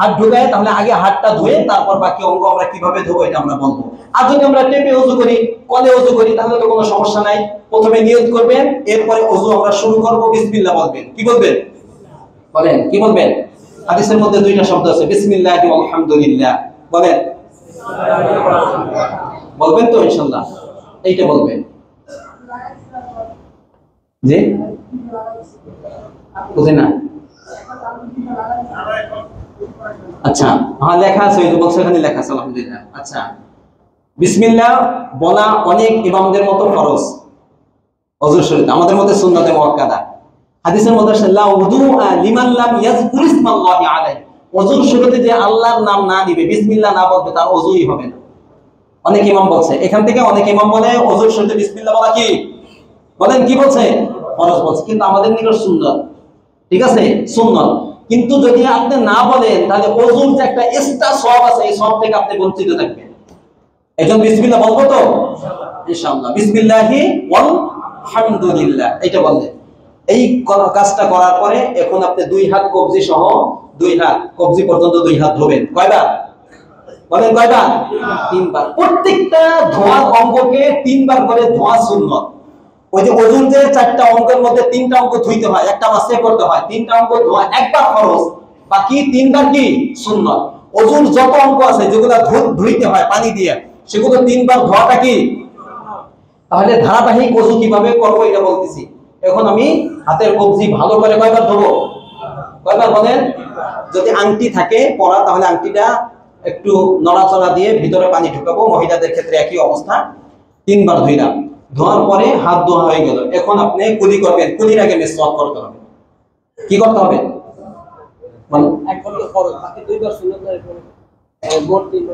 হাত ঢুকায়, তাহলে আগে হাতটা ধুয়ে তারপর বাকি অঙ্গ আমরা কিভাবে ধোবো এটা আমরা বলবো। আর যদি আমরা টেপে ওযু করি, কলে ওযু করি, তাহলে তো কোনো সমস্যা নাই। প্রথমে নিয়ত করবেন, এরপরে ওযু আমরা শুরু করব, বিসমিল্লাহ বলবেন। কি বলবেন? বলেন, কি বলবেন? হাদিসের মধ্যে 2টা শব্দ আছে, বিসমিল্লাহি ওয়া আলহামদুলিল্লাহ। বলেন, বলবেন তো ইনশাআল্লাহ? এইটা বলবেন। জি বুঝেন না? আচ্ছা, হ্যাঁ লেখা আছে, ওই যে বলছে এখানে লেখা আছে আলহামদুলিল্লাহ। আচ্ছা, বিসমিল্লাহ বলা অনেক ইমামদের মতো ফরজ, ওযুর শুরুতে আমাদের মধ্যে সুন্নাতে মুআক্কাদা হাদিসের মধ্যে আছে লা উযুআ লিমান লাম ইয়াযকুর ইসমাল্লাহি আলাইহি, ওযুর শুরুতে যে আল্লাহর নাম না নিবে, বিসমিল্লাহ না বলবে, তার ওযুই হবে না। অনেক ইমাম বলছে, এখান থেকে অনেক ইমাম বলে ওযুর শুরুতে বিসমিল্লাহ বলা কি বলেন কি বলছে ফরজ বলছে, কিন্তু আমাদের নিকট সুন্নাত, ঠিক আছে সুন্নাত। কিন্তু যদি আপনি না বলেন তাহলে ওযুর যে একটা এক্সট্রা সওয়াব আছে, এই সওয়াব থেকে আপনি বঞ্চিত থাকবেন। এখন বিসমিল্লাহ বলবো তো ইনশাআল্লাহ, বিসমিল্লাহি ওয়াল হামদুলিল্লাহ এটা বললেন। এই কাজটা করার পরে এখন আপনি দুই হাত কবজি সহ, দুই হাত কবজি পর্যন্ত দুই হাত ধোবেন। কয়বার বলেন, কয়বার? তিনবার। প্রত্যেকটা ধোয়ার অঙ্গকে তিনবার করে ধোয়া সুন্নাত। ওই যে ওযুর যে চারটা অঙ্গের মধ্যে তিনটা অঙ্গ ধুইতে হয়, একটা মাসে করতে হয়, তিনটা অঙ্গ ধোয়া একবার ফরজ, বাকি তিনবার কি সুন্নাত। ওযুর যত অঙ্গ আছে যেগুলো ধুইতে হয় পানি দিয়ে, সেগুলো তিনবার ধোয়াটা কি। তাহলে ধারাবাহিক ওযু কিভাবে করবো এটা বলতেছি। এখন আমি হাতের কবজি ভালো করে কয়বার ধোবো? কয়বার বলেন? যদি আংটি থাকে পরা তাহলে আংটিটা একটু নড়াচড়া দিয়ে ভিতরে পানি ঢুকাবো, মহিলাদের ক্ষেত্রে একই অবস্থা। তিনবার ধুইলাম, ধোয়ার পরে হাত ধোয়া হয়ে গেল। এখন আপনি কুলি করবেন, কুলির আগে মিসওয়াক করতে হবে। কি করতে হবে?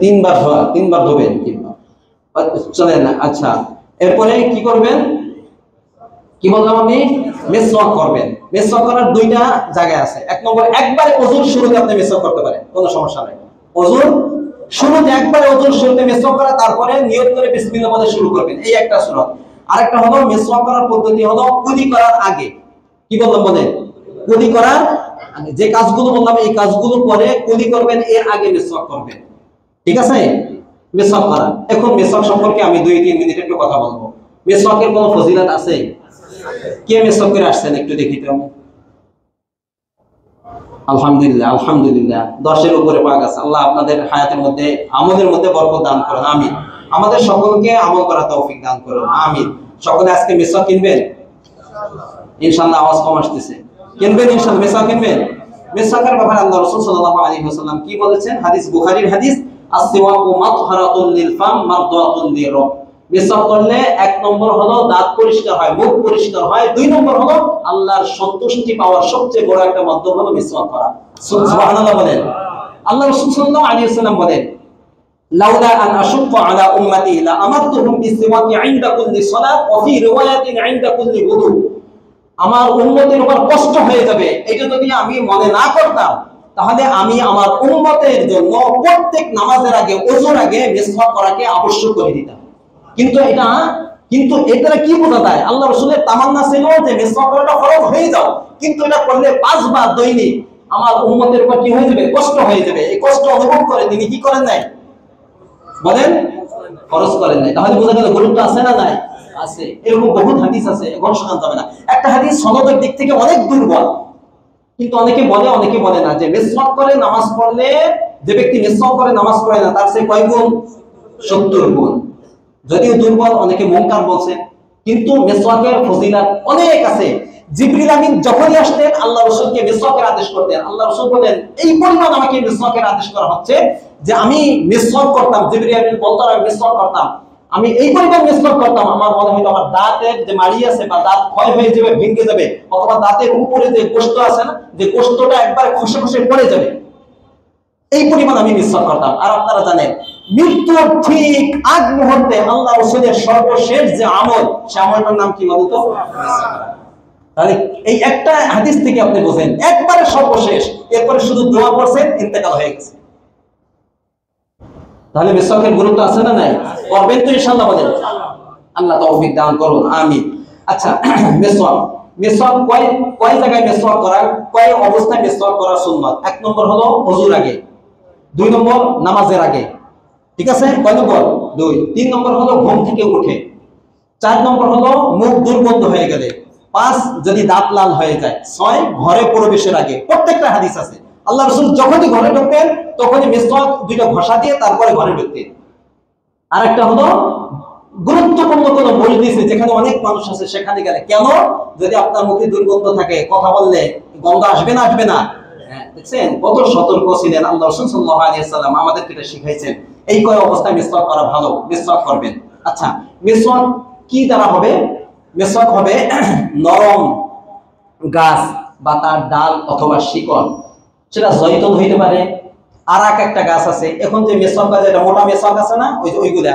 তিনবার ধোয়া, তিনবার ধোবেন, তিনবার চলে না। আচ্ছা, এরপরে কি করবেন? কি বললাম আমি? মিসওয়াক করবেন। মিসওয়াক করার দুইটা জায়গা আছে। এক নম্বর, একবারে ওযুর শুরুতে আপনি মিসওয়াক করতে পারেন, কোনো সমস্যা নাই। ওযুর শুরুতে একবারে ওযুর শুরুতে মিসওয়াক করা, তারপরে নিয়ত করে বিসমিল্লাহ বলে শুরু করবেন, এই একটা সুন্নাত। আরেকটা হলো মিসওয়াক করার পদ্ধতি হলো কুলি করার আগে। কি বললাম বলেন? কুলি করার আগে যে কাজগুলো বললাম এই কাজগুলো করে কুলি করবেন, এর আগে মিসওয়াক করবেন, ঠিক আছে? মিসওয়াক করা। এখন মিসওয়াক সম্পর্কে আমি 2-3 মিনিট একটু কথা বলবো। মিসওয়াকের কোনো ফজিলত আছে? কে মিসওয়াক করে আসছেন একটু দেখি তো। আলহামদুলিল্লাহ, আলহামদুলিল্লাহ, 10-এর উপরে পাক আছে। আল্লাহ আপনাদের হায়াতের মধ্যে আমলের মধ্যে বরকত দান করেন, আমিন। আমাদের সকলকে আমল করার তৌফিক দান করুন, আমিন। সকলে আজকে মিসওয়াক কিনবেন ইনশাআল্লাহ। আওয়াজ কম আসতেছে, কিনবেন ইনশাআল্লাহ, মিসওয়াক কিনবেন। মিসওয়াকের ব্যাপারে আল্লাহ রাসূল সাল্লাল্লাহু আলাইহি ওয়াসাল্লাম কি বলেছেন? হাদিস বুখারীর হাদিস, আসওয়াকু মাতহারাতুন লিল ফাম মারদাতুন লির-রব। মিসওয়াক করলে এক নম্বর হলো দাঁত পরিষ্কার হয়, মুখ পরিষ্কার হয়। দুই নম্বর হলো আল্লাহর সন্তুষ্টি পাওয়ার সবচেয়ে বড় একটা মাধ্যম হলো মিসওয়াক করা। সুবহানাল্লাহ বলেন। আল্লাহ রাসূল সাল্লাল্লাহু আলাইহি ওয়াসাল্লাম বলেন, লাউলা আন আশুক্কা আলা উম্মতি লা আমারতুহুম বিসওয়াকি ইনদা কুল্লি সালাত ওয়া ফি রিওয়ায়াতিন ইনদা কুল্লি wudu। আমার উম্মতের উপর কষ্ট হয়ে যাবে, এটা যদি আমি মনে না করতাম, তাহলে আমি আমার উম্মতের জন্য প্রত্যেক নামাজের আগে, ওযুর আগে মিসওয়াক করাকে আবশ্যক করে দিতাম। কিন্তু এটা কি বোঝা যায়? আল্লাহ রাসূলের তামান্না ছিল যে মিসওয়াক করাটা ফরজ হয়ে যাও, কিন্তু এটা করলে 5 বার দৈনিক আমার উম্মতের উপর কি হয়ে যাবে? কষ্ট হয়ে যাবে। এই কষ্ট অনুভব করে তিনি কি করেন নাই বলেন? ফরজ করেন নাই। তাহলে বোঝা গেল গুরুত্ব আছে না নাই? আছে। এরকম বহুত হাদিস আছে, এখন শোনা যাবে না। একটা হাদিস সনদের দিক থেকে অনেক দুর্বল, কিন্তু অনেকে বলে অনেকে বলে না, যে মিসওয়াক করে নামাজ পড়লে, যে ব্যক্তি মিসওয়াক করে নামাজ পড়ে না, তার চেয়ে কয় গুণ? 70 গুণ। যদিও দুর্বল, অনেকে মুনকার বলছে, কিন্তু মিসওয়াকের ফজিলত অনেক আছে। জিবরিল আমিন যখনই আসতেন আল্লাহ রাসূলকে মিসওয়াকের আদেশ করতেন। আল্লাহ রাসূল বলেন, এই পরিমাণ আমাকে মিসওয়াকের আদেশ করা হচ্ছে যে আমি মিসওয়াক করতাম। জিবরিল আমিন বলতো আমি মিসওয়াক করতাম, আমি এই পরিমাণ মিসওয়াক করতাম, আমার মনে হতো আমার দাঁতের যে মাড়ি আছে বা দাঁত ক্ষয় হয়ে যাবে, ভেঙে যাবে, অথবা দাঁতের উপরে যে গোশত আছে না, যে গোশতটা একবার খসে খসে পড়ে যাবে, এই পরিমাণ আমি মিসওয়াক করতাম। আর আপনারা জানেন, মৃত্যুর ঠিক আগ মুহূর্তে আল্লাহ রাসূলের সর্বশেষ যে আমল, সে আমলটার নাম কি বলতো? তাহলে এই একটা হাদিস থেকে আপনি বোঝেন, একবারে সর্বশেষ, এরপরে শুধু দোয়া করছেন, ইন্তেকাল হয়ে গেছে। তাহলে মিসওয়াকের গুরুত্ব আছে না নাই? করবেন তো ইনশাআল্লাহ বলেন। আল্লাহ তৌফিক দান করুন, আমিন। আচ্ছা, মিসওয়াক কয় জায়গায় মিসওয়াক করা, কয় অবস্থায় মিসওয়াক করা সুন্নাত? এক নম্বর হলো ওযুর আগে, 2 নম্বর নামাজের আগে, ঠিক আছে? কয় নম্বর? 2। 3 নম্বর হলো ঘুম থেকে উঠে, 4 নম্বর হলো মুখ দুর্গন্ধ হয়ে গেলে, 5 যদি দাঁত লাল হয়ে যায়, 6 ঘরে প্রবেশের আগে। প্রত্যেকটা হাদিস আছে। আল্লাহ রাসূল যখনই ঘরে ঢুকতেন তখনই মিসওয়াক 2টা ঘষা দিয়ে তারপরে ঘরে ঢুকতেন। আরেকটা হলো গুরুত্বপূর্ণ কোনো মজলিসে, যেখানে অনেক মানুষ আছে, সেখানে গেলে। কেন? যদি আপনার মুখে দুর্গন্ধ থাকে, কথা বললে গন্ধ আসবে না? আসবে না? দেখছেন কত সতর্ক ছিলেন আল্লাহ রাসূল সাল্লাল্লাহু আলাইহি ওয়াসাল্লাম, আমাদেরকে এটা শিখাইছেন। এই কয় অবস্থায় মিসওয়াক করা ভালো, মিসওয়াক করবেন। আচ্ছা, মিসওয়াক কি দ্বারা হবে? মেসওয়াক হবে নরম গাছ বা তার ডাল অথবা শিকড়, সেটা জৈতুন হইতে পারে, আর একটা গাছ আছে এখন যে মেসওয়াক গাছ, এটা মোটা মেসওয়াক আছে না, ওই যে ওইগুলা,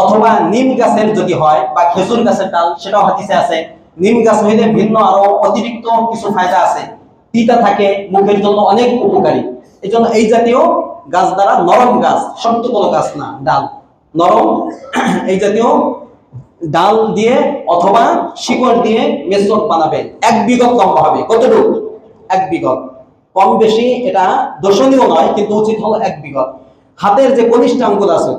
অথবা নিম গাছের যদি হয় বা খেজুর গাছের ডাল, সেটাও হাদিসে আছে। নিম গাছ হইলে ভিন্ন আরো অতিরিক্ত কিছু ফায়দা আছে, তিতা থাকে, মুখের জন্য অনেক উপকারী। এই জন্য এই জাতীয় গাছ দ্বারা, নরম গাছ, শক্ত কোনো গাছ না, ডাল নরম, এই জাতীয় ডাল দিয়ে অথবা শিকড় দিয়ে মেসওয়াক বানাবেন। 1 বিঘত লম্বা হবে। কতটুকু? 1 বিঘত। কম বেশি এটা দর্শনীয় নয়, কিন্তু উচিত হলো 1 বিঘত। হাতের যে কনিষ্ঠ আঙ্গুল আছে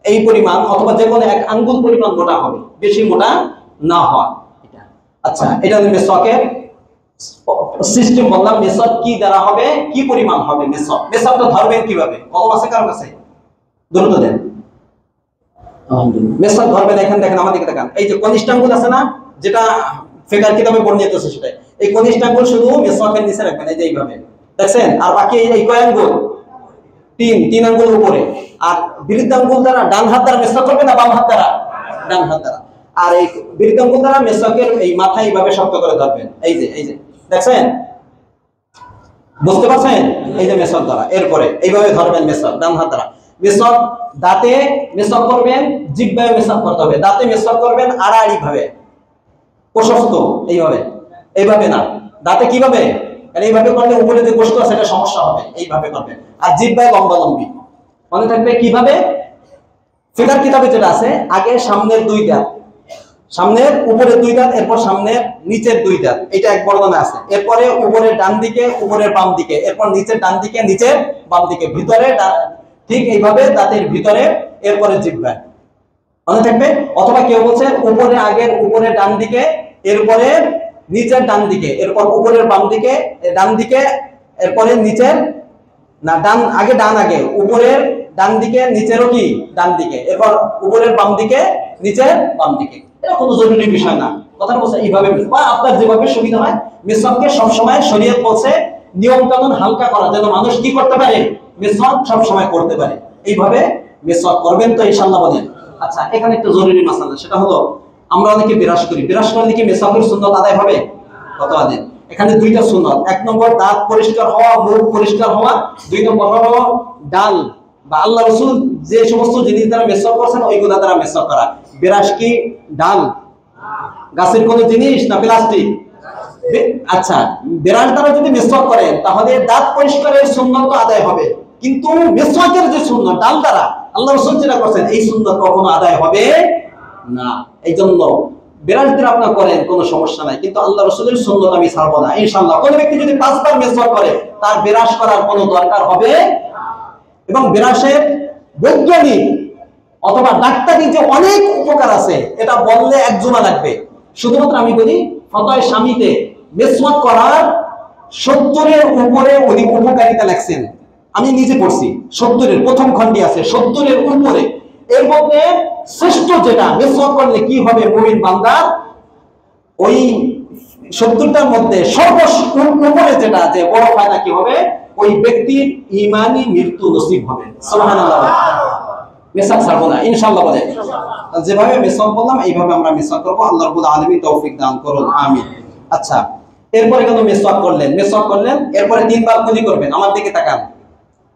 এই পরিমাণ, অথবা যে কোনো 1 আঙ্গুল পরিমাণ মোটা হবে, বেশি মোটা না হয় এটা। আচ্ছা, এটা মেসওয়াকের সিস্টেম বললাম। মেসওয়াক কি দ্বারা হবে, কি পরিমাণ হবে মেসওয়াক? মেসওয়াকটা ধরবেন কিভাবে? কলম আছে কারো কাছে? দ্রুত দেন। আলহামদুলিল্লাহ। মেসওয়াক ধরবেন, এখানে দেখেন, আমাদেরকে দেখান। এই যে কনিষ্ঠ আঙ্গুল আছে না, যেটা ফিকার কিতাবে বর্ণিত আছে, সেটাই। এই কনিষ্ঠ আঙ্গুল শুধু মেসওয়াকের নিচে রাখবেন, এই যে এইভাবে, দেখছেন? আর বাকি এই কয় আঙ্গুল? 3 আঙ্গুল উপরে। আর বৃদ্ধ আঙ্গুল দ্বারা ডান হাত দ্বারা মেসওয়াক করবেন না বাম হাত দ্বারা? ডান হাত দ্বারা। আর এই বৃদ্ধ আঙ্গুল দ্বারা মেসওয়াকের এই মাথা এইভাবে শক্ত করে ধরবেন, এই যে দেখছেন? বুঝতে পারছেন? এই যে মেসওয়াক দ্বারা, এরপরে এইভাবে ধরবেন মেসওয়াক ডান হাত দ্বারা। মেসওয়াক দাঁতে মেসওয়াক করবেন, জিহ্বায় মেসওয়াক করতে হবে। দাঁতে মেসওয়াক করবেন আড়াআড়ি ভাবে, প্রশস্ত, এইভাবে না। দাঁতে কিভাবে? এইভাবে করলে উপরে যে গোশত আছে এটা সমস্যা হবে, এইভাবে করবেন। আর জিহ্বায় লম্বালম্বি। মনে থাকবে কিভাবে? ফিকার কিতাবে যেটা আছে, আগে সামনের 2 দাঁত, সামনের উপরে 2 দাঁত, এরপর সামনের নিচের 2 দাঁত, এটা এক বর্ণনা আছে। এরপরে উপরের ডান দিকে, উপরের বাম দিকে, এরপর নিচের ডান দিকে, নিচের বাম দিকে, ভিতরে ঠিক এইভাবে দাঁতের ভিতরে, এরপরে জিহ্বায়। মনে থাকবে? অথবা কেউ বলছে উপরে আগের উপরের ডান দিকে, এরপরে নিচের ডান দিকে, এরপর উপরের বাম দিকে, ডান দিকে, এরপরে নিচের না, ডান আগে, ডান আগে, উপরের ডান দিকে, নিচেরও কি ডান দিকে, এরপর উপরের বাম দিকে, নিচের বাম দিকে। এটা কোনো জরুরি বিষয় না, কথা বলছে এইভাবে, বা আপনার যেভাবে সুবিধা হয়। মেসওয়াককে সবসময় শরীয়ত বলছে নিয়ম কানুন হালকা করা, যেন মানুষ কি করতে পারে, মেসওয়াক সবসময় করতে পারে। এইভাবে মেসওয়াক করবেন তো ইনশাআল্লাহ বলেন। আচ্ছা, এখানে একটা জরুরি মাসালা, সেটা হলো আমরা অনেকে বিরাস করি। বিরাস করলে কি মেসওয়াকের সুন্নাত আদায় হবে? কত আদায়? এখানে 2টা সুন্নাত। 1 নম্বর দাঁত পরিষ্কার হওয়া, মুখ পরিষ্কার হওয়া। 2 নম্বর হলো ডাল বা আল্লাহ রাসূল যে সমস্ত জিনিস দ্বারা মেসওয়াক করেছেন ওইগুলা দ্বারা মেসওয়াক করা। বিরাস কি ডাল? গাছের কোন জিনিস না প্লাস্টিক? আচ্ছা, বিরাস দ্বারা যদি মেসওয়াক করেন তাহলে দাঁত পরিষ্কারের সুন্নাত তো আদায় হবে, কিন্তু মেসওয়াকের যে সুন্নাত ডাল দ্বারা আল্লাহ রাসূল যেটা করেছেন এই সুন্নাত কখনো আদায় হবে না। এই জন্য বিরাস দ্বারা আপনারা করেন কোনো সমস্যা নাই, কিন্তু আল্লাহ রাসূলের সুন্নাত আমি ছাড়বো না ইনশাআল্লাহ। কোন ব্যক্তি যদি 5 বার মেসওয়াক করে তার বিরাস করার কোনো দরকার হবে। এবং বিরাসের বৈজ্ঞানিক অথবা ডাক্তারি যে অনেক উপকার আছে, এটা বললে 1 জুমা লাগবে। শুধুমাত্র আমি বলি, ফতোয়া স্বামীতে মেসওয়াক করার 70-এর উপরে উনি উপকারিতা লেখছেন। আমি নিজে পড়ছি, 70-এর প্রথম খণ্ডে আছে, 70-এর উপরে। এর মধ্যে শ্রেষ্ঠ যেটা, মেসওয়াক করলে কি হবে মুমিন বান্দার, ওই 70টার মধ্যে সর্বোপরে যেটা, যে বড় ফায়দা কি হবে, ওই ব্যক্তির ঈমানি মৃত্যু নসিব হবে। সুবহানাল্লাহ। মেসওয়াক ছাড়বো না ইনশাআল্লাহ বলে। যেভাবে মেসওয়াক বললাম এইভাবে আমরা মেসওয়াক করব। আল্লাহ রাব্বুল আলামিন তৌফিক দান করুন, আমিন। আচ্ছা, এরপরে কেন মেসওয়াক করলেন? এরপরে 3 বার কুলি করবেন। আমার দিকে তাকান।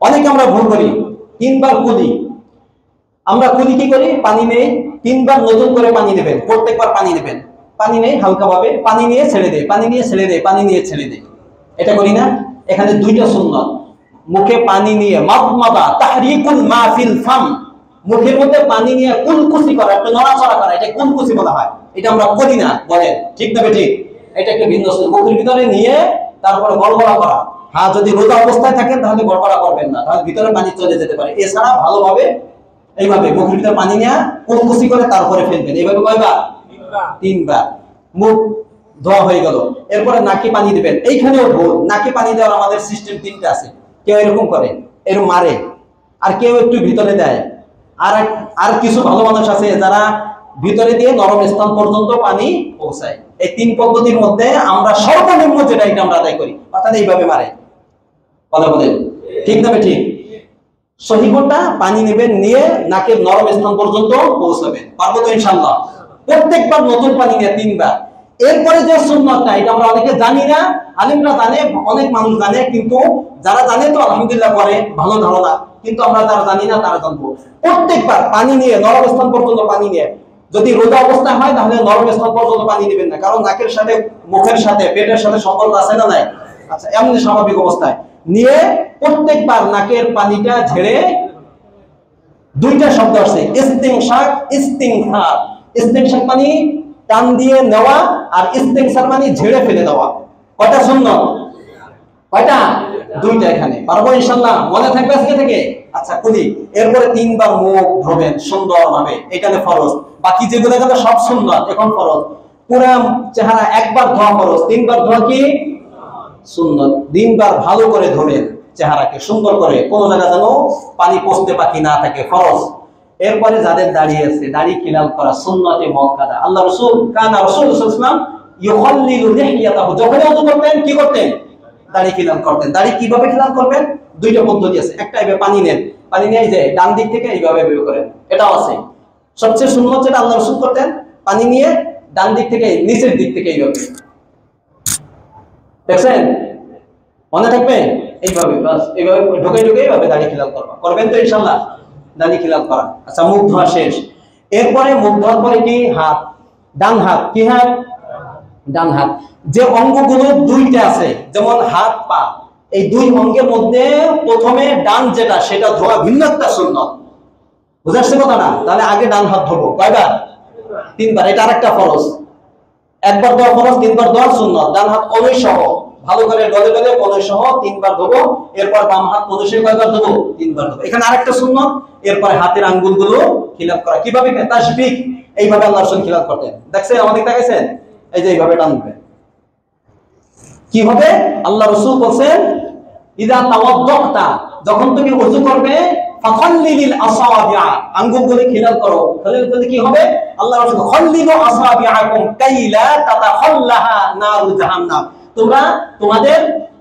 অনেকে আমরা ভুল করি, 3 বার কুলি। আমরা কুলি কি করি? পানি নেই, 3 বার নতুন করে পানি নেবেন, প্রত্যেকবার পানি নেবেন, পানি নেই হালকাভাবে, পানি নিয়ে ছেড়ে দেয়, পানি নিয়ে ছেড়ে দেয়, পানি নিয়ে ছেড়ে দেয়। এটা করি না? এখানে 2টা সুন্নাত। মুখে পানি নিয়ে মাদমাদা, তাহরিকুল মা ফিল ফাম, মুখের মধ্যে পানি নিয়ে কুলকুচি করা, একটু নড়াচড়া করা, এটা কুলকুচি বলা হয়। এটা আমরা করি না, বলেন ঠিক না ঠিক? এটা একটা ভিন্ন সুন্নাত। মুখের ভিতরে নিয়ে তারপরে গড়গড়া করা। হ্যাঁ, যদি রোজা অবস্থায় থাকেন তাহলে গড়গড়া করবেন না, তাহলে ভিতরে পানি চলে যেতে পারে। এছাড়া ভালোভাবে এইভাবে মুখের ভিতরে পানি নিয়ে কুলকুচি করে তারপরে ফেলবেন। এইভাবে কয়বার? 3 বার। মুখ ধোয়া হয়ে গেল, এরপরে নাকে পানি দিবেন। এইখানেও ভুল। নাকে পানি দেওয়ার আমাদের সিস্টেম 3টা আছে। কেউ এরকম করে, এরকম মারে, আর কেউ একটু ভিতরে দেয়, আর কিছু ভালো মানুষ আছে যারা ভিতরে দিয়ে নরম স্থান পর্যন্ত পানি পৌঁছায়। এই 3 পদ্ধতির মধ্যে আমরা সর্বনিম্ন যেটা, এটা আমরা আদায় করি, অর্থাৎ এইভাবে মারে। বলেন ঠিক না ঠিক? সহিহটা পানি নেবেন, নিয়ে নাকের নরম স্থান পর্যন্ত পৌঁছাবেন। পারবো তো ইনশাআল্লাহ? প্রত্যেকবার নতুন পানি নিয়ে 3 বার। এরপরে যে সুন্নতটা, এটা আমরা অনেকে জানি না, আলিমরা জানে, অনেক মানুষ জানে, কিন্তু যারা জানে তো আলহামদুলিল্লাহ করে, ভালো ধারণা, কিন্তু আমরা যারা জানি না তারা জানবো। প্রত্যেকবার পানি নিয়ে নরম স্থান পর্যন্ত পানি নিয়ে, যদি রোজা অবস্থায় হয় তাহলে নরম স্থান পর্যন্ত পানি নেবেন না, কারণ নাকের সাথে, মুখের সাথে, পেটের সাথে সম্পর্ক আছে না নাই? আচ্ছা, এমনি স্বাভাবিক অবস্থায় নিয়ে প্রত্যেকবার নাকের পানিটা ঝেড়ে, দুইটা শব্দ আছে, ইস্তিনশাক, ইস্তিনসার। ইস্তিনশাক মানে টান দিয়ে নেওয়া, আর ইস্তিনসার মানে ঝেড়ে ফেলে দেওয়া। কয়টা সুন্নাত? কয়টা? দুইটা। এখানে পারবো ইনশাআল্লাহ? মনে থাকবে আজকে থেকে? আচ্ছা খুলি। এরপরে 3 বার মুখ ধোবেন সুন্দরভাবে, এখানে ফরজ। বাকি যেগুলো গেল সব সুন্নাত, এখন ফরজ। পুরো চেহারা একবার ধোয়া ফরজ, 3 বার ধোয়া কি সুন্নাত। 3 বার ভালো করে ধোবেন চেহারাকে সুন্দর করে, কোন জায়গা যেন পানি পৌঁছতে বাকি না থাকে, ফরজ। এরপরে যাদের দাড়ি আছে, দাড়ি খিলাল করা সুন্নতে মুআক্কাদা। আল্লাহ রাসূল কানা রাসূলুল্লাহ সাল্লাল্লাহু আলাইহি ওয়াসাল্লাম ইউখাল্লিলু লিহইয়াতাহু, যখন ওযু করতেন কি করতেন? দাড়ি খিলাল করতেন। দাড়ি কিভাবে খিলাল করবেন? দুইটা পদ্ধতি আছে। একটা এইভাবে পানি নেন, পানি নিয়ে যে ডান দিক থেকে এইভাবে বের করেন, এটাও আছে। সবচেয়ে সুন্নত যেটা আল্লাহ রাসূল করতেন, পানি নিয়ে ডান দিক থেকে নিচের দিক থেকে এইভাবে, দেখছেন? মনে থাকবে? এইভাবে বাস, এইভাবে ঢোকে ঢোকে এইভাবে দাড়ি খিলাল করবা, করবেন তো ইনশাআল্লাহ? দাড়ি খিলাল করা। আচ্ছা, মুখ ধোয়া শেষ। এরপরে মুখ ধোয়ার পরে কি? হাত, ডান হাত। কি হাত? ডান হাত। যে অঙ্গগুলো দুইটা আছে, যেমন হাত, পা, এই দুই অঙ্গের মধ্যে প্রথমে ডান যেটা, সেটা ধোয়া ভিন্ন একটা সুন্নাত। বুঝাচ্ছে কথা না? তাহলে আগে ডান হাত ধোবো। কয়বার? 3 বার। এটা আরেকটা ফরজ। একবার ধোয়া ফরজ, 3 বার ধোয়া সুন্নাত। ডান হাত কনুই সহ ভালো করে ডলে ডলে কনুই সহ 3 বার ধোবো। এরপর বাম হাত কনুই সহ কয়বার ধোবো? 3 বার ধোবো। এখানে আরেকটা সুন্নাত। এরপরে হাতের আঙ্গুলগুলো খিলাপ করা। কিভাবে? তাসবিক। এইভাবে আল্লাহর রাসূল খিলাপ করতেন। দেখছেন? আমাদের দেখাইছেন? এই যে এইভাবে টানবে। কি হবে? আল্লাহ রাসূল বলেন, ইদা তাওয়াদ্দাতা, যখন তুমি ওযু করবে, ফাখাল্লিল আসাবিআ, আঙ্গুলগুলো খিলাল করো। তাহলে কি হবে? আল্লাহ রাসূল খাল্লিলু আসাবিআকুম কাইলা তাতাখাল্লাহা নারু জাহান্নাম, তোমরা তোমাদের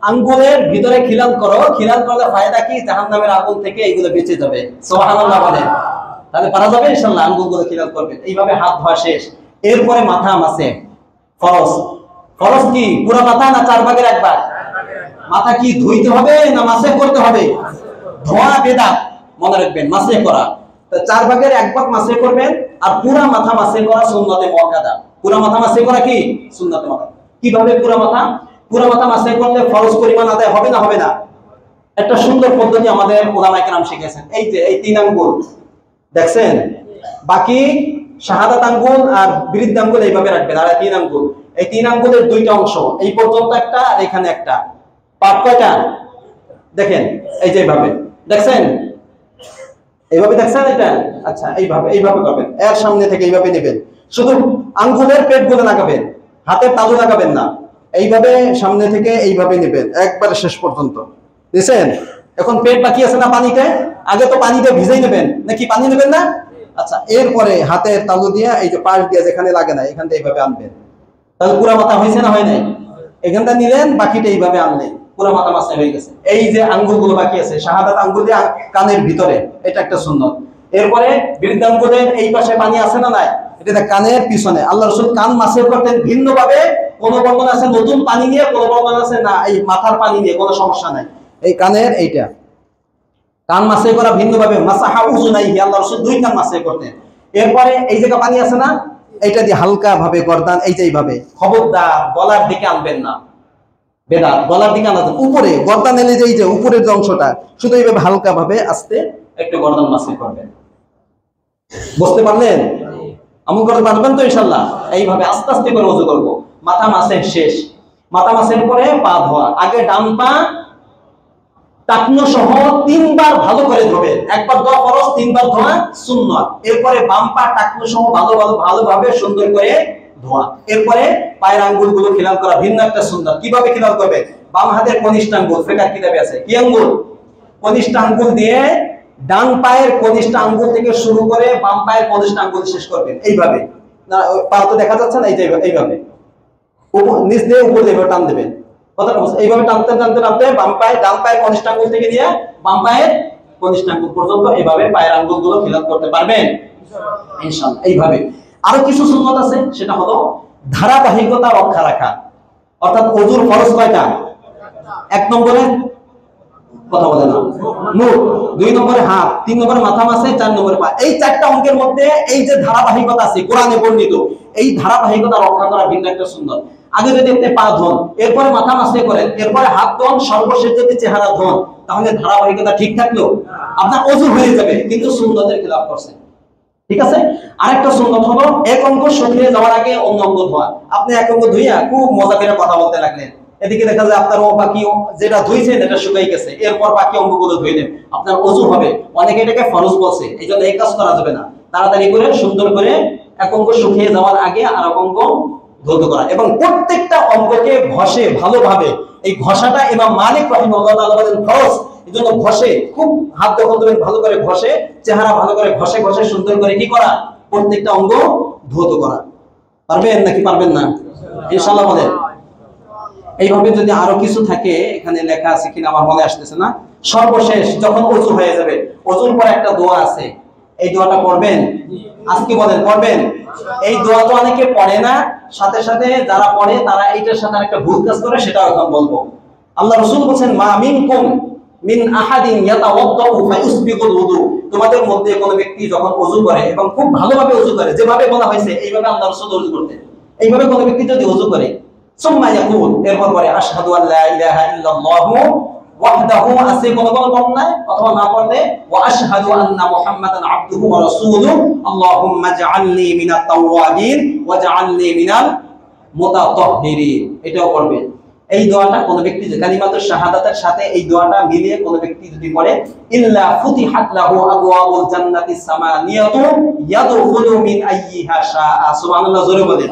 আঙ্গুলের ভিতরে খিলাল করো। খিলাল করলে ফায়দা কি? জাহান্নামের আগুন থেকে এইগুলো বেঁচে যাবে। সুবহানাল্লাহ বলেন। তাহলে পারা যাবে ইনশাআল্লাহ, আঙ্গুলগুলো খিলাল করবে। এইভাবে হাত ধোয়া শেষ। এরপরে মাথা মাসে ফরজ। ফরজ কি? পুরো মাথা না 4 ভাগের 1 ভাগ? মাথা কি ধুইতে হবে না মাসে করতে হবে? ধোয়া বেদাত, মনে রাখবেন, মাসে করা। 4 ভাগের 1 ভাগ মাসে করবেন, আর পুরা মাথা মাসে করা সুন্নতে মুআক্কাদা। পুরা মাথা মাসে করা কি? সুন্নতে মুআক্কাদা। কিভাবে পুরা মাথা? পুরা মাথা মাসে করলে ফরজ পরিমাণ আদায় হবে না? হবে না? একটা সুন্দর পদ্ধতি আমাদের উলামায়ে কেরাম শিখিয়েছেন। এই যে এই 3 আঙ্গুল দেখছেন, বাকি শাহাদাত আঙ্গুল আর বৃদ্ধ আঙ্গুল এইভাবে রাখবেন, আর 3 আঙ্গুল, এই 3 আঙ্গুলের 2টা অংশ, এই পর্যন্ত একটা আর এখানে একটা। পাট কয়টা? দেখেন, এই যে এইভাবে, দেখছেন? এইভাবে দেখছেন এটা? আচ্ছা, এইভাবে এইভাবে করবেন। এর সামনে থেকে এইভাবে নেবেন, শুধু আঙ্গুলের পেটগুলো লাগাবেন, হাতের তালু লাগাবেন না। এইভাবে সামনে থেকে এইভাবে নেবেন একবারে শেষ পর্যন্ত। দেখছেন? এখন পেট বাকি আছে না পানিতে? আগে তো পানিতে ভিজাই নেবেন, নাকি পানি নেবেন না? আচ্ছা, এরপরে হাতের তালু দিয়ে এই যে পাশ দিয়ে যেখানে লাগে না, এখান থেকে এইভাবে আনবেন। তাহলে পুরা মাথা হয়েছে না হয় নাই? এখানটা নিলেন, বাকিটা এইভাবে আনলেন, পুরা মাথা মাসে হয়ে গেছে। এই যে আঙ্গুলগুলো বাকি আছে, শাহাদাত আঙ্গুল দিয়ে কানের ভিতরে, এটা একটা সুন্নাত। এরপরে বৃদ্ধ আঙ্গুলের এই পাশে পানি আছে না নাই? এটা কানের পিছনে। আল্লাহ রাসূল কান মাসে করতেন ভিন্ন ভাবে। কোন বর্ণনা আছে নতুন পানি নিয়ে, কোন বর্ণনা আছে না এই মাথার পানি নিয়ে, কোনো সমস্যা নাই। এই কানের এইটা কান মাসে করা ভিন্ন ভাবে। মাসাহা উযুনাইহি, আল্লাহ রাসূল 2 কান মাসে করতেন। এরপরে এই জায়গা পানি আছে না, এইটা দিয়ে হালকা ভাবে গর্দান, এই যে এইভাবে, খবরদার গলার দিকে আনবেন না, বেদা, গলার দিকে আনবেন, উপরে গর্দান এলে যে এই যে উপরের যে অংশটা, শুধু এইভাবে হালকা ভাবে আস্তে একটু গর্দান মাসে করবেন। বুঝতে পারলেন? আমল করতে পারবেন তো ইনশাআল্লাহ? এইভাবে আস্তে আস্তে করে ওযু করব। মাথা মাসে শেষ। মাথা মাসের পরে পা ধোয়া। আগে ডান পা টাকনো সহ 3 বার ভালো করে ধোবেন। একবার ধোয়া ফরজ, 3 বার ধোয়া সুন্নাত। এরপরে বাম পা টাকনো সহ ভালোভাবে সুন্দর করে ধোয়া। এরপরে পায়ের আঙ্গুলগুলো খিলাল করা, ভিন্ন একটা সুন্নাত। কিভাবে খিলাল করবে? বাম হাতের কনিষ্ঠ আঙ্গুল, ফিকার কিতাবে আছে, কি আঙ্গুল? কনিষ্ঠ আঙ্গুল দিয়ে ডান পায়ের কনিষ্ঠ আঙ্গুল থেকে শুরু করে বাম পায়ের কনিষ্ঠ আঙ্গুল শেষ করবেন। এইভাবে না, পা তো দেখা যাচ্ছে না, এই যে এইভাবে নিচ দিয়ে উপর দিয়ে টান দেবেন। কথাটা বুঝছেন? এইভাবে টানতে টানতে টানতে বাম পায়ে ডান পায়ের কনিষ্ঠ আঙ্গুল থেকে নিয়ে বাম পায়ের কনিষ্ঠ আঙ্গুল পর্যন্ত এইভাবে পায়ের আঙ্গুলগুলো খিলাল করতে পারবেন ইনশাআল্লাহ। এইভাবে আরো কিছু সুন্নত আছে, সেটা হলো ধারাবাহিকতা রক্ষা রাখা। অর্থাৎ ওযুর ফরজ কয়টা? 1 নম্বরে কথা বলে না মুখ, 2 নম্বরে হাত, 3 নম্বরে মাথা মাসে, 4 নম্বরে পা। এই 4টা অঙ্গের মধ্যে এই যে ধারাবাহিকতা আছে কোরআনে বর্ণিত, এই ধারাবাহিকতা রক্ষা করা ভিন্ন একটা সুন্নত। আগে যদি আপনি পা ধোন, এরপরে মাথা মাসে করেন, এরপরে হাত ধোন, সর্বশেষ যদি চেহারা ধোন, তাহলে ধারাবাহিকতা ঠিক থাকলো আপনার ওযু হয়ে যাবে, কিন্তু সুন্নতের খেলাফ করছেন। ঠিক আছে। আরেকটা সুন্নত হলো এক অঙ্গ শুকিয়ে যাওয়ার আগে অন্য অঙ্গ ধোয়া। আপনি এক অঙ্গ ধুইয়া খুব মজা করে কথা বলতে লাগলেন, এদিকে দেখা যায় আপনার বাকি যেটা ধুইছেন এটা শুকাই গেছে, এরপর বাকি অঙ্গগুলো ধুইলেন, আপনার ওযু হবে। অনেকে এটাকে ফরজ বলছে, এই জন্য এই কাজ করা যাবে না। তাড়াতাড়ি করে সুন্দর করে এক অঙ্গ শুকিয়ে যাওয়ার আগে আর এক অঙ্গ ধৌত করা, এবং প্রত্যেকটা অঙ্গকে ঘষে ভালোভাবে। এই ঘষাটা ইমাম মালিক রাহিমাহুল্লাহ তাআলা বলেন ফরজ, এজন্য ঘষে খুব হাত যখন ধরে ভালো করে ঘষে, চেহারা ভালো করে ঘষে ঘষে সুন্দর করে কি করা, প্রত্যেকটা অঙ্গ ধৌত করা। পারবেন নাকি পারবেন না? ইনশাআল্লাহ বলেন। এইভাবে যদি আরো কিছু থাকে, এখানে লেখা আছে কিনা আমার মনে আসতেছে না। সর্বশেষ যখন ওযু হয়ে যাবে, ওযুর পর একটা দোয়া আছে, এই দোয়াটা পড়বেন। আজকে বলেন পড়বেন? এই দোয়া তো অনেকে পড়ে না, সাথে সাথে যারা পড়ে তারা এইটার সাথে একটা ভুল কাজ করে, সেটাও এখন বলবো। আল্লাহ রাসূল বলেন মা মিনকুম মিন আহাদিন ইয়াতাওয়াদ্দাউ ফায়ুসবিগুল ওযু, তোমাদের মধ্যে কোন ব্যক্তি যখন ওযু করে এবং খুব ভালোভাবে ওযু করে, যেভাবে বলা হয়েছে এইভাবে আল্লাহ রাসূল ওযু করতেন, এইভাবে কোন ব্যক্তি যদি ওযু করে, সুম্মা ইয়াকুল, এরপর পরে আশহাদু আল্লা ইলাহা ইল্লাল্লাহু ওয়াহদাহু, আছে কোন বর্ণনায়, অথবা না পড়লে ওয়া আশহাদু আন্না মুহাম্মাদান আবদুহু ওয়া রাসূলুহু আল্লাহুম্মা জাআলনি মিনাত তাওয়াবিন ওয়া জাআলনি মিনাল মুতাতাহহিরিন, এটাও পড়বে। এই দোয়াটা কোন ব্যক্তি যে কালিমাতুশ শাহাদাতের সাথে এই দোয়াটা মিলিয়ে কোন ব্যক্তি যদি পড়ে, ইল্লা ফুতিহাত লাহু আবওয়াবুল জান্নাতিস সামানিয়াতু ইয়াদখুলু মিন আইয়িহা শাআ, সুবহানাল্লাহ, জোরে বলেন।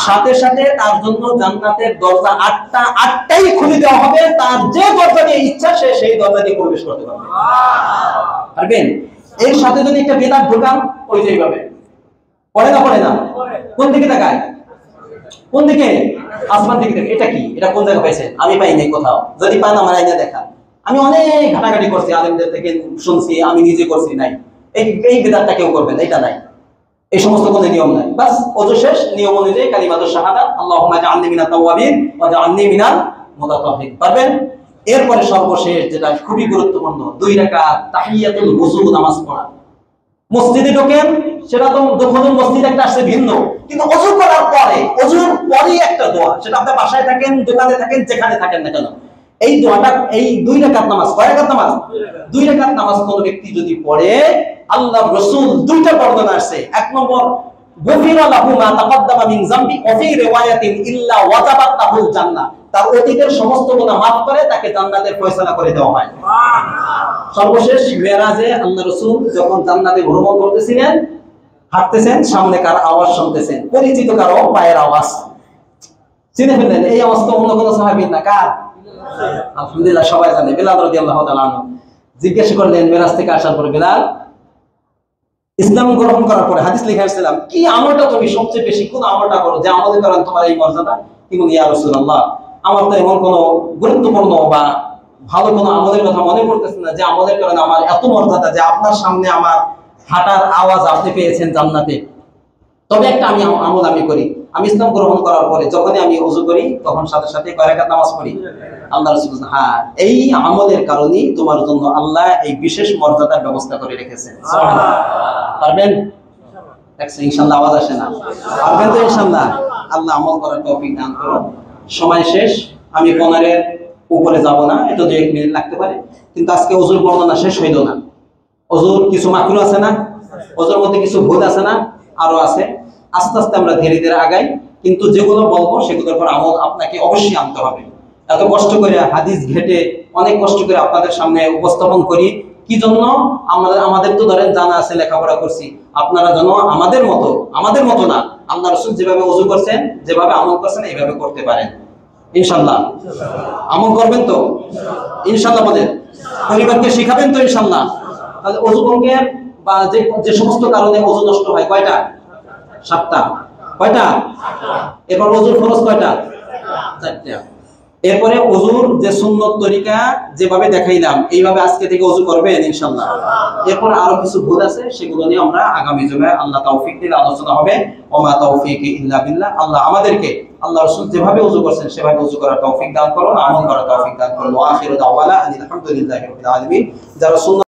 সাথে সাথে তার জন্য জান্নাতের দরজা 8টা, 8টাই খুলে দেওয়া হবে, তার যে দরজা দিয়ে ইচ্ছা সে সেই দরজা দিয়ে প্রবেশ করতে পারবে। পারবেন? এর সাথে যদি একটা বিদআত ঢোকান, ওই যে এইভাবে পড়ে না, পড়ে না, কোন দিকে তাকায়, কোন দিকে? আসমান দিকে দেখে। এটা কি? এটা কোন জায়গায় পাইছেন? আমি পাই নাই কোথাও। যদি পান আমার আইনা দেখা। আমি অনেক ঘাটাঘাটি করছি, আলেমদের থেকে শুনছি, আমি নিজে করছি, নাই। এই বিদআতটা কেউ করবেন, এটা নাই। এই সমস্ত কোনো নিয়ম নাই। বাস ওযু শেষ, নিয়ম অনুযায়ী কালিমাতুশ শাহাদাত আল্লাহুম্মা জাআলনি মিনাত তাওয়াবিন ওয়া জাআলনি মিনাল মুতাতাহহিরিন, পারবেন? এরপরে সর্বশেষ যেটা খুবই গুরুত্বপূর্ণ, 2 রাকাত তাহিয়াতুল ওযু নামাজ পড়া। মসজিদে ঢোকেন, সেটা তো দখলুল মসজিদ একটা আসছে ভিন্ন, কিন্তু ওযু করার পরে, ওযুর পরে একটা দোয়া, সেটা আপনি বাসায় থাকেন, দোকানে থাকেন, যেখানে থাকেন না কেন, এই দোয়াটা, এই 2 রাকাত নামাজ, কয় রাকাত নামাজ? 2 রাকাত নামাজ কোন ব্যক্তি যদি পড়ে, আল্লাহর রাসূল 2টা বর্ণনা আছে। 1 নম্বর, গফিরা লাহু মা তাকাদ্দামা মিন যামবি ওয়া ফি রিওয়ায়াতিন ইল্লা ওয়াজাবাত লাহুল জান্নাহ, তার অতীতের সমস্ত গুনাহ maaf করে তাকে জান্নাতের ফয়সালা করে দেওয়া হয়। সুবহানাল্লাহ। সর্বশেষ মেরাজে আল্লাহর রাসূল যখন জান্নাতে ভ্রমণ করতেছিলেন, হাঁটতেছেন, সামনে কার আওয়াজ শুনতেছেন, পরিচিত কারো পায়ের আওয়াজ, চিনে ফেললেন, এই আওয়াজ তো অন্য কোনো সাহাবী না, কার? আলহামদুলিল্লাহ, সবাই জানে, বিলাল রাদিয়াল্লাহু তাআলা আনহু। জিজ্ঞাসা করলেন মেরাজ থেকে আসার পরে, বিলাল, ইসলাম গ্রহণ করার পরে হাদিস লেখা আসছিলাম, কি আমলটা তুমি সবচেয়ে বেশি কোন আমলটা করো যে আমলের কারণে তোমার এই মর্যাদা? কি বলি, ইয়া রাসূলুল্লাহ, আমার তো এমন কোনো গুরুত্বপূর্ণ বা ভালো কোনো আমলের কথা মনে পড়তেছে না যে আমলের কারণে আমার এত মর্যাদা, যে আপনার সামনে আমার হাঁটার আওয়াজ আপনি পেয়েছেন জান্নাতে। তবে একটা আমল আমি করি, আমি ইসলাম গ্রহণ করার পরে যখনই আমি ওযু করি, তখন সাথে সাথে কয় রাকাত নামাজ পড়ি। আল্লাহ রাসূল বলেন, হ্যাঁ, এই আমলের কারণেই তোমার জন্য আল্লাহ এই বিশেষ মর্যাদার ব্যবস্থা করে রেখেছেন। সুবহানাল্লাহ। পারবেন? দেখছেন, ইনশাআল্লাহ আওয়াজ আসে না? পারবেন তো ইনশাআল্লাহ? আল্লাহ আমল করার তৌফিক দান করুন। সময় শেষ, আমি 15-এর উপরে যাব না, এটা 2-1 মিনিট লাগতে পারে, কিন্তু আজকে ওযুর বর্ণনা শেষ হইল না। ওযুর কিছু মাকরু আছে না? ওযুর মধ্যে কিছু ভুল আছে না? আরো আছে। আস্তে আস্তে আমরা ধীরে ধীরে আগাই, কিন্তু যেগুলো বলবো সেগুলোর পর আমল আপনাকে অবশ্যই আনতে হবে। এত কষ্ট করে হাদিস ঘেটে অনেক কষ্ট করে আপনাদের সামনে উপস্থাপন করি, কি জন্য? আমাদের তো ধরেন জানা আছে, লেখাপড়া করছি, আপনারা যেন আমাদের মতো না, আল্লাহ রাসূল যেভাবে ওযু করছেন, যেভাবে আমল করছেন, এইভাবে করতে পারেন। ইনশাআল্লাহ আমল করবেন তো? ইনশাআল্লাহ বলেন। পরিবারকে শিখাবেন তো? ইনশাআল্লাহ। তাহলে ওযু ভঙ্গের বা যে সমস্ত কারণে ওযু নষ্ট হয়, কয়টা? 7টা। কয়টা? এরপর ওযুর ফরজ কয়টা? 4টা। এরপরে ওযুর যে সুন্নত তরিকা যেভাবে দেখাইলাম এইভাবে আজকে থেকে ওযু করবেন ইনশাআল্লাহ। এরপর আরো কিছু ভুল আছে সেগুলো নিয়ে আমরা আগামী জুমায় আল্লাহ তৌফিক দিলে আলোচনা হবে। ওমা তৌফিকি ইল্লা বিল্লাহ। আল্লাহ আমাদেরকে আল্লাহ রাসূল যেভাবে ওযু করছেন সেভাবে ওযু করার তৌফিক দান করুন, আমল করার তৌফিক দান করুন। ওয়া আখিরু দাওয়ানা আলহামদুলিল্লাহি রাব্বিল আলামিন। যারা